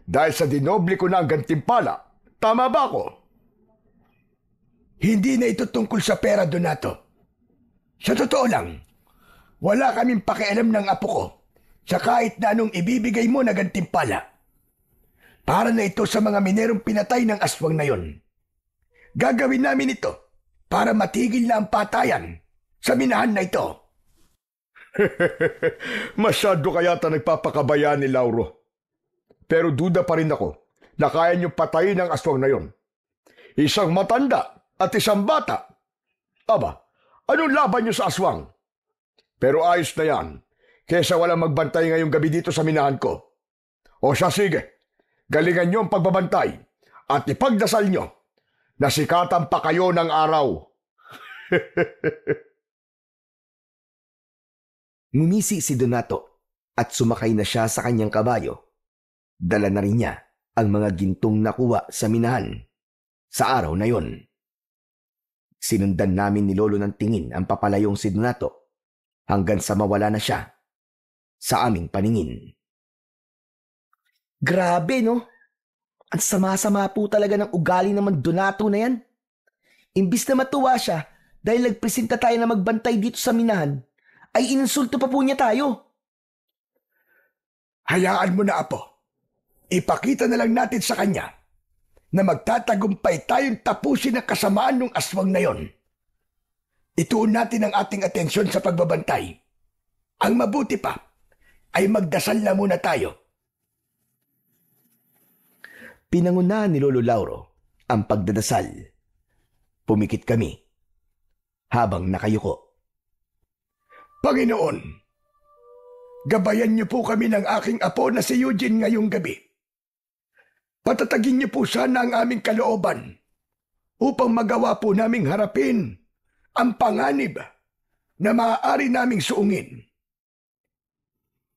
Dahil sa dinoble ko na ang gantimpala, tama ba ako? Hindi na ito tungkol sa pera, Donato. Sa totoo lang, wala kaming pakialam ng apo ko sa kahit na anong ibibigay mo na gantimpala. Para na ito sa mga minerong pinatay ng aswang na yon. Gagawin namin ito para matigil na ang patayan sa minahan na ito. Masyado kayata nagpapakabaya ni Lauro. Pero duda pa rin ako na kaya niyong patayin ang aswang na yon. Isang matanda at isang bata. Aba, anong laban niyo sa aswang? Pero ayos na yan, kesa walang magbantay ngayong gabi dito sa minahan ko. O siya sige, galingan niyo ang pagbabantay at ipagdasal niyo na sikatan pa kayo ng araw. Ngumisi si Donato at sumakay na siya sa kanyang kabayo. Dala na rin niya ang mga gintong nakuha sa minahan sa araw na yon. Sinundan namin ni Lolo ng tingin ang papalayong si Donato hanggang sa mawala na siya sa aming paningin. Grabe, no? Ang sama-sama po talaga ng ugali naman Donato na yan. Imbis na matuwa siya dahil nagpresenta tayo na magbantay dito sa minahan, ay ininsulto pa po niya tayo. Hayaan mo na, Apo. Ipakita na lang natin sa kanya na magtatagumpay tayong tapusin ang kasamaan ng aswang na yon. Ituon natin ang ating atensyon sa pagbabantay. Ang mabuti pa ay magdasal na muna tayo. Pinangunahan ni Lolo Lauro ang pagdadasal. Pumikit kami habang nakayuko. Panginoon, gabayan niyo po kami ng aking apo na si Eugene ngayong gabi. Patatagin niyo po sana ang aming kalooban upang magawa po naming harapin ang panganib na maaari naming suungin.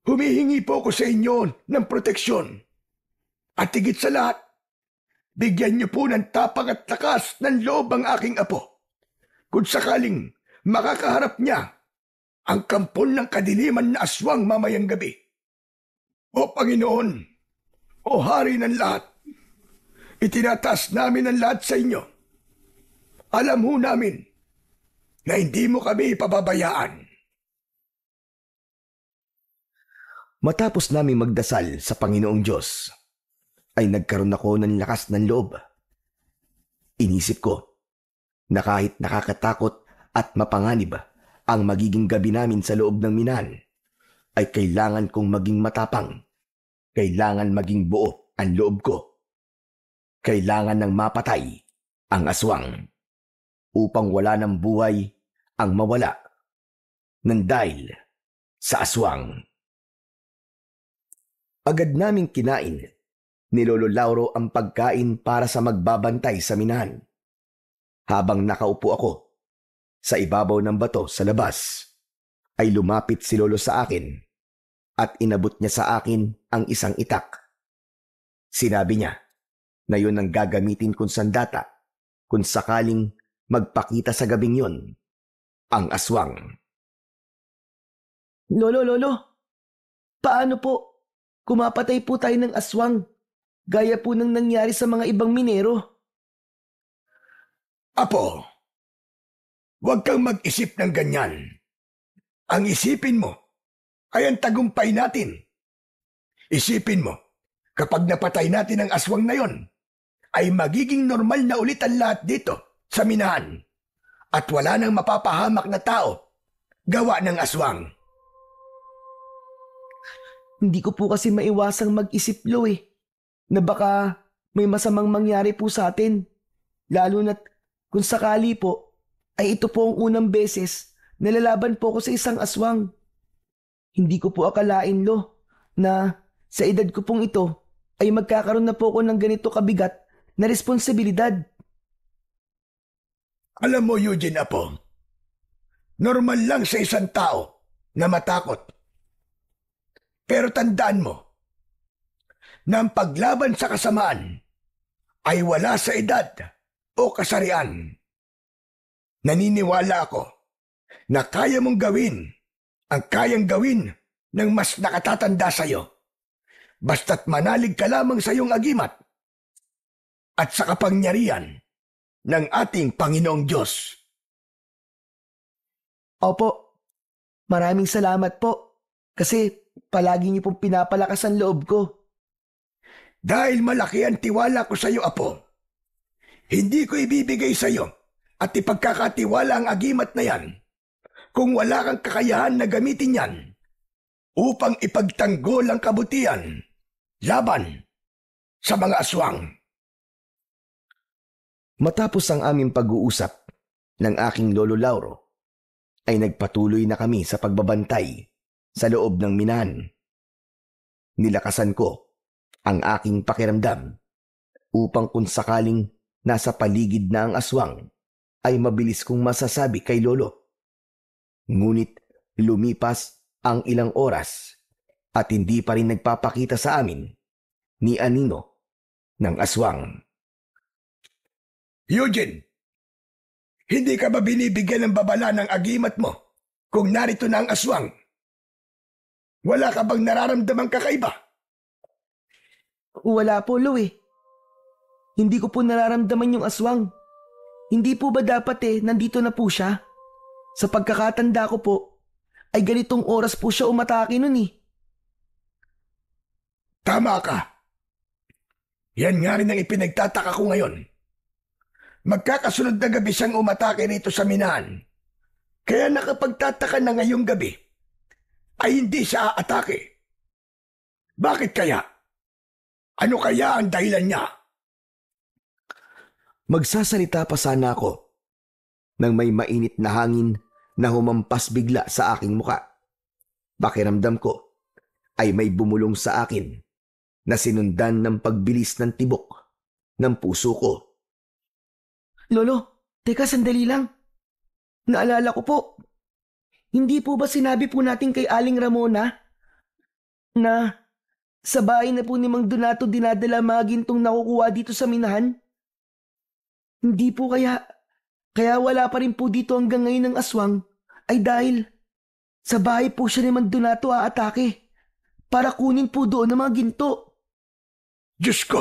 Humihingi po ko sa inyo ng proteksyon at higit sa lahat, bigyan niyo po ng tapang at lakas ng loob ang aking apo kung sakaling makakaharap niya ang kampon ng kadiliman na aswang mamayang gabi. O Panginoon, o Hari ng lahat, itinataas namin ang lahat sa inyo. Alam ho namin na hindi mo kami ipababayaan. Matapos naming magdasal sa Panginoong Diyos, ay nagkaroon ako ng lakas ng loob. Inisip ko na kahit nakakatakot at mapanganib ang magiging gabi namin sa loob ng minahan, ay kailangan kong maging matapang. Kailangan maging buo ang loob ko. Kailangan ng mapatay ang aswang upang wala ng buhay ang mawala ng dahil sa aswang. Agad naming kinain ni Lolo Lauro ang pagkain para sa magbabantay sa minahan. Habang nakaupo ako sa ibabaw ng bato sa labas, ay lumapit si Lolo sa akin at inabot niya sa akin ang isang itak. Sinabi niya na yun ang gagamitin kong sandata kung sakaling magpakita sa gabing yun ang aswang. Lolo, paano po? Kumapatay po tayo ng aswang, gaya po ng nangyari sa mga ibang minero. Apo, huwag kang mag-isip ng ganyan. Ang isipin mo ay ang tagumpay natin. Isipin mo, kapag napatay natin ang aswang na yon, ay magiging normal na ulit ang lahat dito sa minahan at wala nang mapapahamak na tao gawa ng aswang. Hindi ko po kasi maiwasang mag-isip, Lo, na baka may masamang mangyari po sa atin. Lalo na't kung sakali po, ay ito po ang unang beses na lalaban po ako sa isang aswang. Hindi ko po akalain, Lo, na sa edad ko pong ito ay magkakaroon na po ako ng ganito kabigat na responsibilidad. Alam mo, Eugene, Apo, normal lang sa isang tao na matakot. Pero tandaan mo na ang paglaban sa kasamaan ay wala sa edad o kasarian. Naniniwala ako na kaya mong gawin ang kayang gawin ng mas nakatatanda sa iyo, basta't manalig ka lamang sa iyong agimat at sa kapangyarihan ng ating Panginoong Diyos. Opo, maraming salamat po kasi palagi niyo pong pinapalakas ang loob ko. Dahil malaki ang tiwala ko sa iyo, Apo, hindi ko ibibigay sa iyo at ipagkakatiwala ang agimat na yan kung wala kang kakayahan na gamitin yan upang ipagtanggol ang kabutihan laban sa mga aswang. Matapos ang aming pag-uusap ng aking Lolo Lauro, ay nagpatuloy na kami sa pagbabantay sa loob ng minahan. Nilakasan ko ang aking pakiramdam upang kung sakaling nasa paligid na ang aswang, ay mabilis kong masasabi kay Lolo. Ngunit lumipas ang ilang oras at hindi pa rin nagpapakita sa amin ni anino ng aswang. Eugene, hindi ka ba binibigyan ng babala ng agimat mo kung narito na ang aswang? Wala ka bang nararamdamang kakaiba? Wala po, Lo. Hindi ko po nararamdaman yung aswang. Hindi po ba dapat nandito na po siya? Sa pagkakatanda ko po, ay ganitong oras po siya umatake nun eh. Tama ka. Yan nga rin ang ipinagtataka ko ngayon. Magkakasunod na gabi siyang umatake rito sa minahan. Kaya nakapagtataka na ngayong gabi ay hindi siya aatake. Bakit kaya? Ano kaya ang dahilan niya? Magsasalita pa sana ako nang may mainit na hangin na humampas bigla sa aking muka. Pakiramdam ko ay may bumulong sa akin na sinundan ng pagbilis ng tibok ng puso ko. Lolo, teka sandali lang. Naalala ko po. Hindi po ba sinabi po natin kay Aling Ramona na sa bahay na po ni Mang Donato dinadala mga gintong nakukuha dito sa minahan? Hindi po kaya wala pa rin po dito hanggang ngayon ng aswang ay dahil sa bahay po siya ni Mang Donato aatake para kunin po doon ang mga ginto. Diyos ko!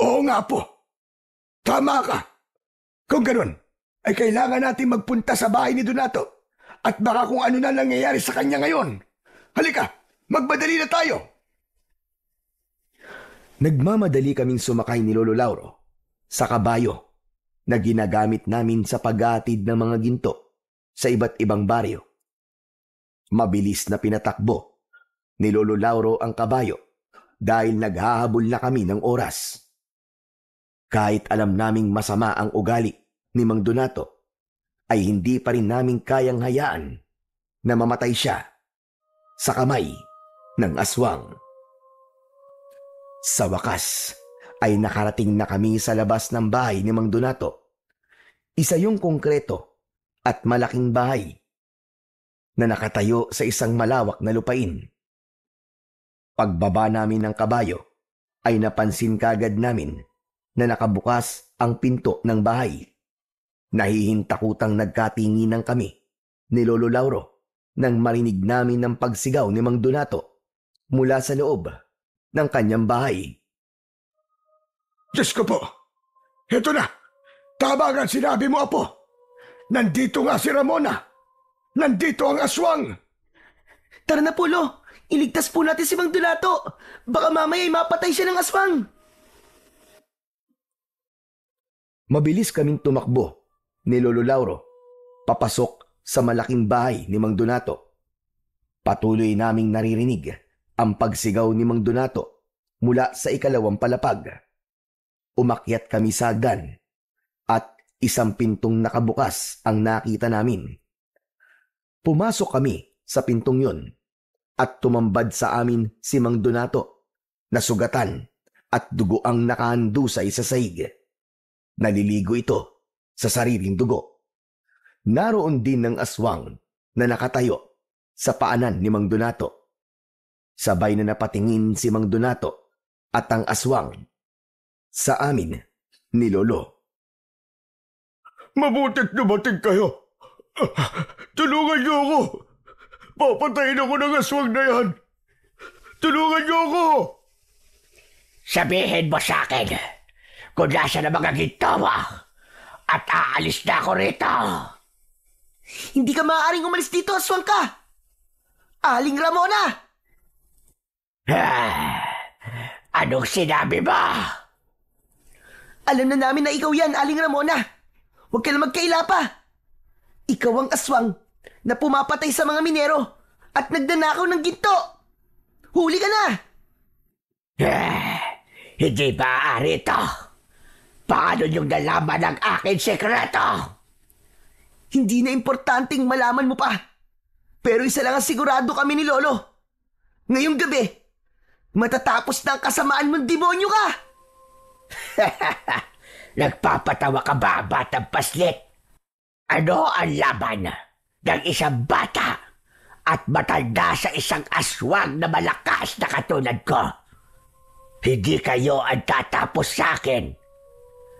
Oo nga po! Tama ka! Kung ganun, ay kailangan natin magpunta sa bahay ni Donato at baka kung ano na nangyayari sa kanya ngayon. Halika, magmadali na tayo! Nagmamadali kaming sumakay ni Lolo Lauro sa kabayo na ginagamit namin sa pag-aatid ng mga ginto sa iba't ibang baryo. Mabilis na pinatakbo ni Lolo Lauro ang kabayo dahil naghahabol na kami ng oras. Kahit alam naming masama ang ugali ni Mang Donato, ay hindi pa rin namin kayang hayaan na mamatay siya sa kamay ng aswang. Sa wakas, ay nakarating na kami sa labas ng bahay ni Mang Donato. Isa yung konkreto at malaking bahay na nakatayo sa isang malawak na lupain. Pagbaba namin ng kabayo, ay napansin kagad namin na nakabukas ang pinto ng bahay. Nahihintakutang nagkatinginan kami ni Lolo Lauro nang marinig namin ng pagsigaw ni Mang Donato mula sa loob ng kanyang bahay. Diyos ko po! Heto na! Tama nga sinabi mo, Apo! Nandito nga si Ramona! Nandito ang aswang! Tara na po, Lo! Iligtas po natin si Mang Donato! Baka mamaya ay mapatay siya ng aswang! Mabilis kaming tumakbo ni Lolo Lauro papasok sa malaking bahay ni Mang Donato. Patuloy naming naririnig ang pagsigaw ni Mang Donato mula sa ikalawang palapag. Umakyat kami sa hagdan at isang pintong nakabukas ang nakita namin. Pumasok kami sa pintong yun at tumambad sa amin si Mang Donato na sugatan at dugo ang nakahandusay sa sahig. Naliligo ito sa sariling dugo. Naroon din ng aswang na nakatayo sa paanan ni Mang Donato. Sabay na napatingin si Mang Donato at ang aswang sa amin ni Lolo. Mabuti't dumating kayo! Tulungan niyo ako! Papatayin ako ng aswang na yan! Tulungan niyo ako! Sabihin mo sa akin kung nasa na mga ginto mo at aalis na ako rito. Hindi ka maaaring umalis dito, aswang ka! Aling Ramona! Anong sinabi mo? Alam na namin na ikaw yan, Aling Ramona. Huwag ka na magkaila pa. Ikaw ang aswang na pumapatay sa mga minero at nagdanakaw ng ginto. Huli ka na! Hindi maaari ito. Paano niyong nalaman ang aking sekreto? Hindi na importanteng malaman mo pa. Pero isa lang ang sigurado kami ni Lolo. Ngayong gabi, matatapos na ang kasamaan mong demonyo ka! Nagpapatawa ka ba, batang paslit? Ano ang laban ng isang bata at matanda sa isang aswang na malakas na katulad ko? Hindi kayo ang tatapos sa akin.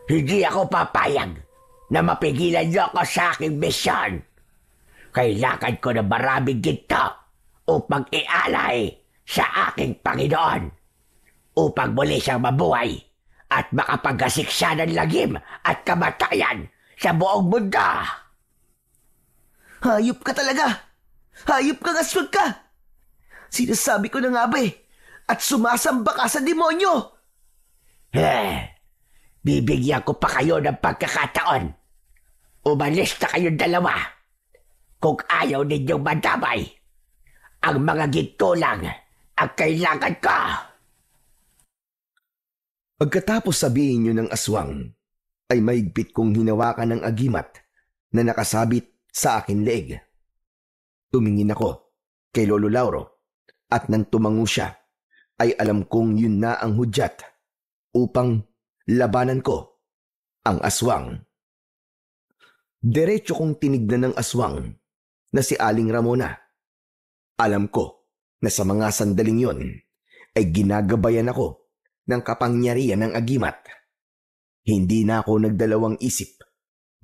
Hindi ako papayag na mapigilan niyo ako sa aking misyon. Kailangan ko ng maraming ginto upang ialay sa aking Panginoon, upang muli siyang mabuhay at makapaghasiksa ng lagim at kamatayan sa buong mundo. Hayop ka talaga! Hayop kang aswang ka! Sinasabi ko na nga ba at sumasamba ka sa demonyo! Bibigyan ko pa kayo ng pagkakataon. Umalis na kayong dalawa. Kung ayaw ninyong madamay, ang mga ginto lang ang kailangan ko. Pagkatapos sabihin niyo ng aswang, ay maigpit kong hinawakan ng agimat na nakasabit sa akin leeg. Tumingin ako kay Lolo Lauro at nang tumango siya, ay alam kong yun na ang hudyat upang labanan ko ang aswang. Diretso kong tinignan ng aswang na si Aling Ramona. Alam ko na sa mga sandaling yon ay ginagabayan ako ng kapangyarihan ng agimat. Hindi na ako nagdalawang isip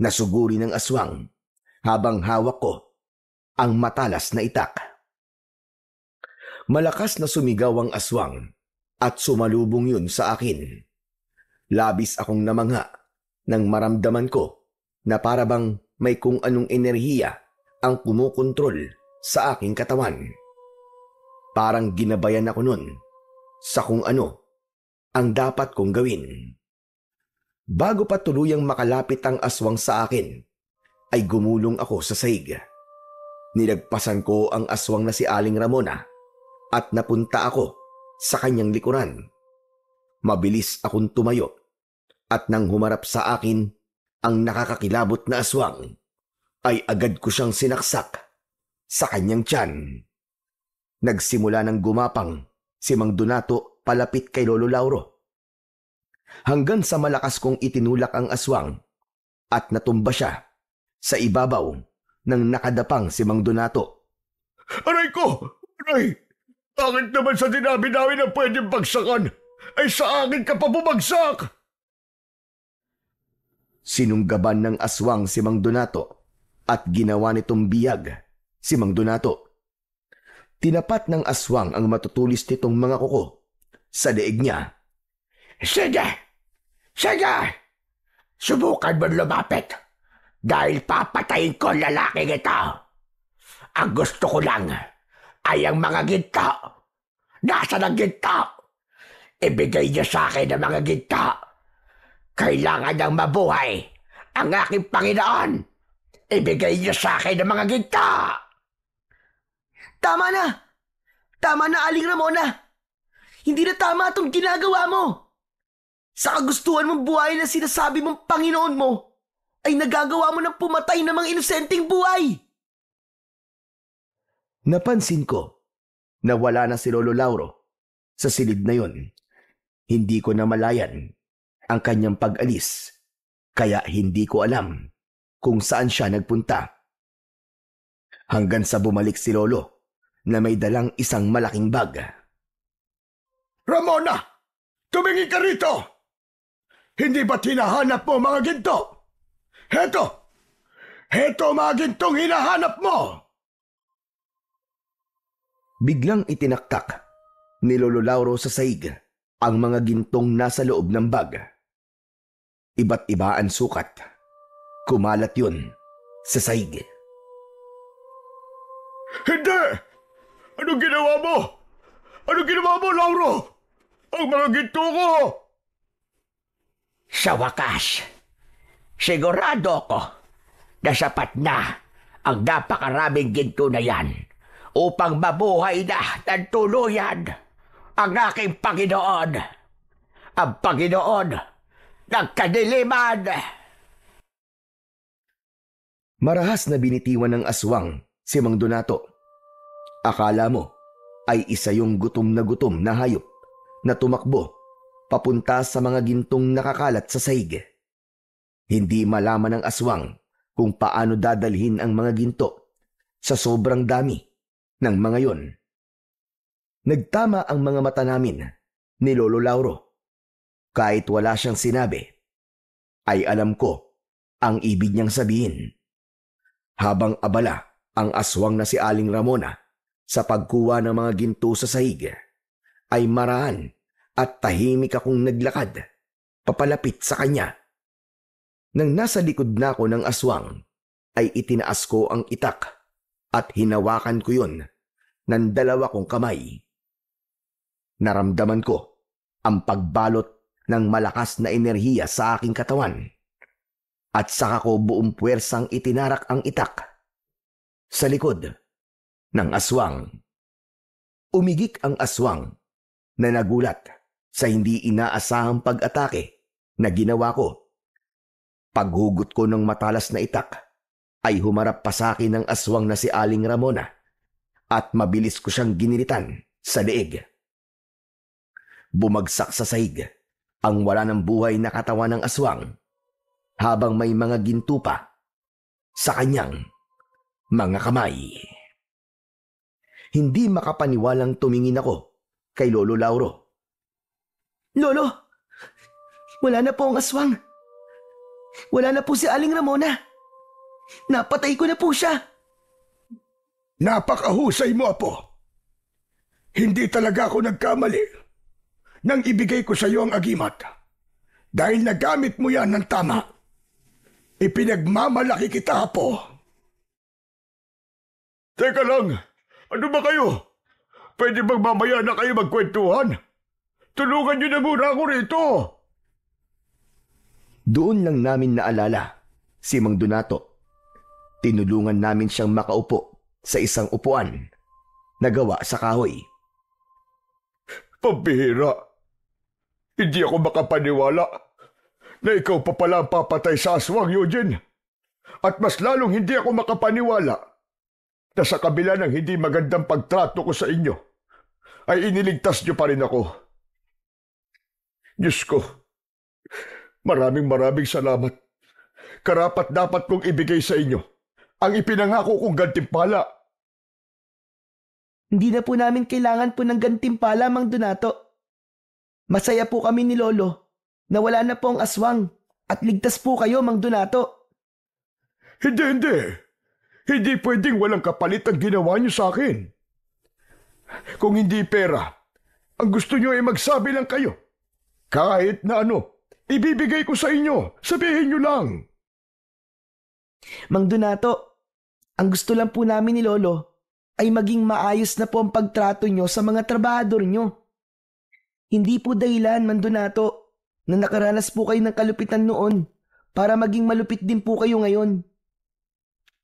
na suguri ng aswang habang hawak ko ang matalas na itak. Malakas na sumigaw ang aswang at sumalubong yun sa akin. Labis akong namangha nang maramdaman ko na parabang may kung anong enerhiya ang kumukontrol sa aking katawan. Parang ginabayan ako nun sa kung ano ang dapat kong gawin. Bago pa tuluyang makalapit ang aswang sa akin, ay gumulong ako sa sahig. Nilagpasan ko ang aswang na si Aling Ramona at napunta ako sa kanyang likuran. Mabilis akong tumayo at nang humarap sa akin ang nakakakilabot na aswang, ay agad ko siyang sinaksak sa kanyang tiyan. Nagsimula ng gumapang si Mang Donato palapit kay Lolo Lauro. Hanggang sa malakas kong itinulak ang aswang at natumba siya sa ibabaw ng nakadapang si Mang Donato. Aray ko! Aray! Bakit naman sa dinabi namin na pwedeng bagsakan, ay sa akin ka pa bumagsak? Sinunggaban ng aswang si Mang Donato at ginawa nitong biyag si Mang Donato. Tinapat ng aswang ang matutulis nitong mga kuko sa leeg niya. Sige! Sige! Subukan mo lumapit dahil papatayin ko lalaking ito. Ang gusto ko lang ay ang mga ginto. Nasaan ang ginto? Ibigay niyo sa akin ang mga ginto. Kailangan niyang mabuhay ang aking Panginoon. Ibigay niyo sa akin ang mga ginto. Tama na! Tama na, Aling Ramona! Hindi na tama itong ginagawa mo! Sa kagustuhan mong buhay na sinasabi mong Panginoon mo, ay nagagawa mo ng pumatay ng mga inosenteng buhay! Napansin ko na wala na si Lolo Lauro sa silid na yon. Hindi ko namalayan ang kanyang pag-alis, kaya hindi ko alam kung saan siya nagpunta. Hanggang sa bumalik si Lolo na may dalang isang malaking bag. Ramona! Tumingin ka rito! Hindi ba't hinahanap mo mga ginto? Heto! Heto mga gintong hinahanap mo! Biglang itinaktak ni Lolo Lauro sa sahig ang mga gintong nasa loob ng bag. Iba't iba ang sukat. Kumalat yun sa sahig. Hindi! Anong ginawa mo? Anong ginawa mo, Lauro? Ang mga ginto ko! Sa wakas, sigurado ako na sapat na ang napakaraming ginto na yan upang mabuhay na ng tuluyan ang aking Panginoon, ang Panginoon ng kadiliman. Marahas na binitiwan ng aswang si Mang Donato. Akala mo ay isa yung gutom na hayop na tumakbo papunta sa mga gintong nakakalat sa sahig. Hindi malaman ng aswang kung paano dadalhin ang mga ginto sa sobrang dami ng mga yon. Nagtama ang mga mata namin ni Lolo Lauro. Kahit wala siyang sinabi, ay alam ko ang ibig niyang sabihin. Habang abala ang aswang na si Aling Ramona sa pagkuha ng mga ginto sa sahig, ay maraan at tahimik akong naglakad papalapit sa kanya. Nang nasa likod na ako ng aswang, ay itinaas ko ang itak at hinawakan ko yun ng dalawa kong kamay. Naramdaman ko ang pagbalot ng malakas na enerhiya sa aking katawan at saka ko buong puwersang itinarak ang itak sa likod ng aswang. Umigik ang aswang na nagulat sa hindi inaasahang pag-atake na ginawa ko. Paghugot ko ng matalas na itak ay humarap pa sa akin ng aswang na si Aling Ramona at mabilis ko siyang giniritan sa leeg. Bumagsak sa sahig ang wala ng buhay na katawan ng aswang habang may mga ginto pa sa kanyang mga kamay. Hindi makapaniwalang tumingin ako kay Lolo Lauro. Lolo, wala na po ang aswang. Wala na po si Aling Ramona. Napatay ko na po siya. Napakahusay mo, Apo. Hindi talaga ako nagkamali nang ibigay ko sa iyo ang agimat. Dahil nagamit mo yan ng tama. Ipinagmamalaki kita, Apo. Teka lang, ano ba kayo? Pwede bang mamaya na kayo magkwentuhan? Tulungan niyo na muna ako rito. Doon lang namin naalala si Mang Donato. Tinulungan namin siyang makaupo sa isang upuan na gawa sa kahoy. Pambihira. Hindi ako makapaniwala na ikaw pa pala ang papatay sa aswang, Eugene. At mas lalong hindi ako makapaniwala na sa kabila ng hindi magandang pagtrato ko sa inyo, ay iniligtas niyo pa rin ako. Diyos ko, maraming salamat. Karapat dapat kong ibigay sa inyo ang ipinangako kong gantimpala. Hindi na po namin kailangan po ng gantimpala, Mang Donato. Masaya po kami ni Lolo na wala na po ang aswang at ligtas po kayo, Mang Donato. Hindi. Hindi pwedeng walang kapalit ang ginawa niyo sa akin. Kung hindi pera, ang gusto niyo ay magsabi lang kayo. Kahit na ano, ibibigay ko sa inyo. Sabihin niyo lang. Mang Donato, ang gusto lang po namin ni Lolo ay maging maayos na po ang pagtrato nyo sa mga trabahador nyo. Hindi po dahilan, Mang Donato, na nakaranas po kayo ng kalupitan noon para maging malupit din po kayo ngayon.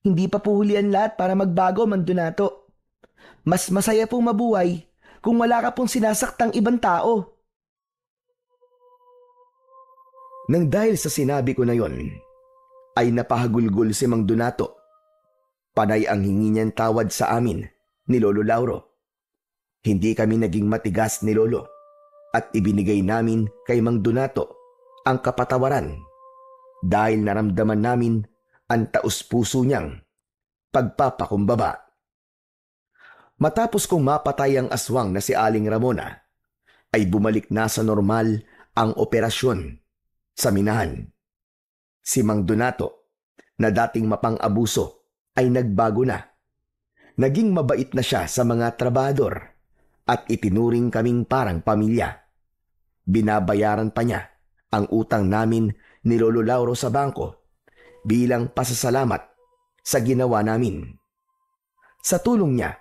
Hindi pa po huli ang lahat para magbago, Mang Donato. Mas masaya pong mabuhay kung wala ka pong sinasaktang ibang tao. Nang dahil sa sinabi ko na yon, ay napahagulgol si Mang Donato. Panay ang hingi niyang tawad sa amin ni Lolo Lauro. Hindi kami naging matigas ni Lolo at ibinigay namin kay Mang Donato ang kapatawaran dahil naramdaman namin ang taus-puso niyang pagpapakumbaba. Matapos kong mapatay ang aswang na si Aling Ramona, ay bumalik na sa normal ang operasyon sa minahan. Si Mang Donato, na dating mapang-abuso, ay nagbago na. Naging mabait na siya sa mga trabahador at itinuring kaming parang pamilya. Binabayaran pa niya ang utang namin ni Lolo Lauro sa bangko bilang pasasalamat sa ginawa namin. Sa tulong niya,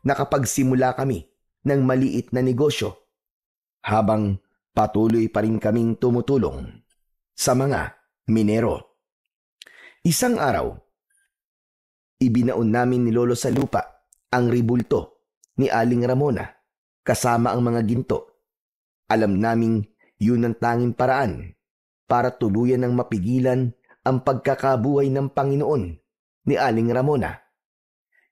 nakapagsimula kami ng maliit na negosyo habang patuloy pa rin kaming tumutulong sa mga minero. Isang araw, ibinaon namin ni Lolo sa lupa ang ribulto ni Aling Ramona kasama ang mga ginto. Alam naming yun ang tanging paraan para tuluyan ng mapigilan ang pagkakabuhay ng Panginoon ni Aling Ramona.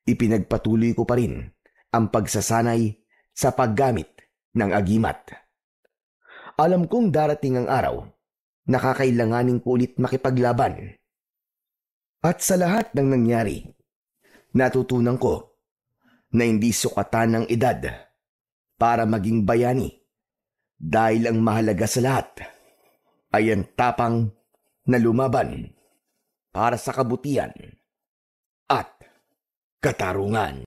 Ipinagpatuloy ko pa rin ang pagsasanay sa paggamit ng agimat. Alam kong darating ang araw na kakailanganin ko ulit makipaglaban. At sa lahat ng nangyari, natutunan ko na hindi sukatan ng edad para maging bayani dahil ang mahalaga sa lahat ay ang tapang na lumaban para sa kabutihan at katarungan.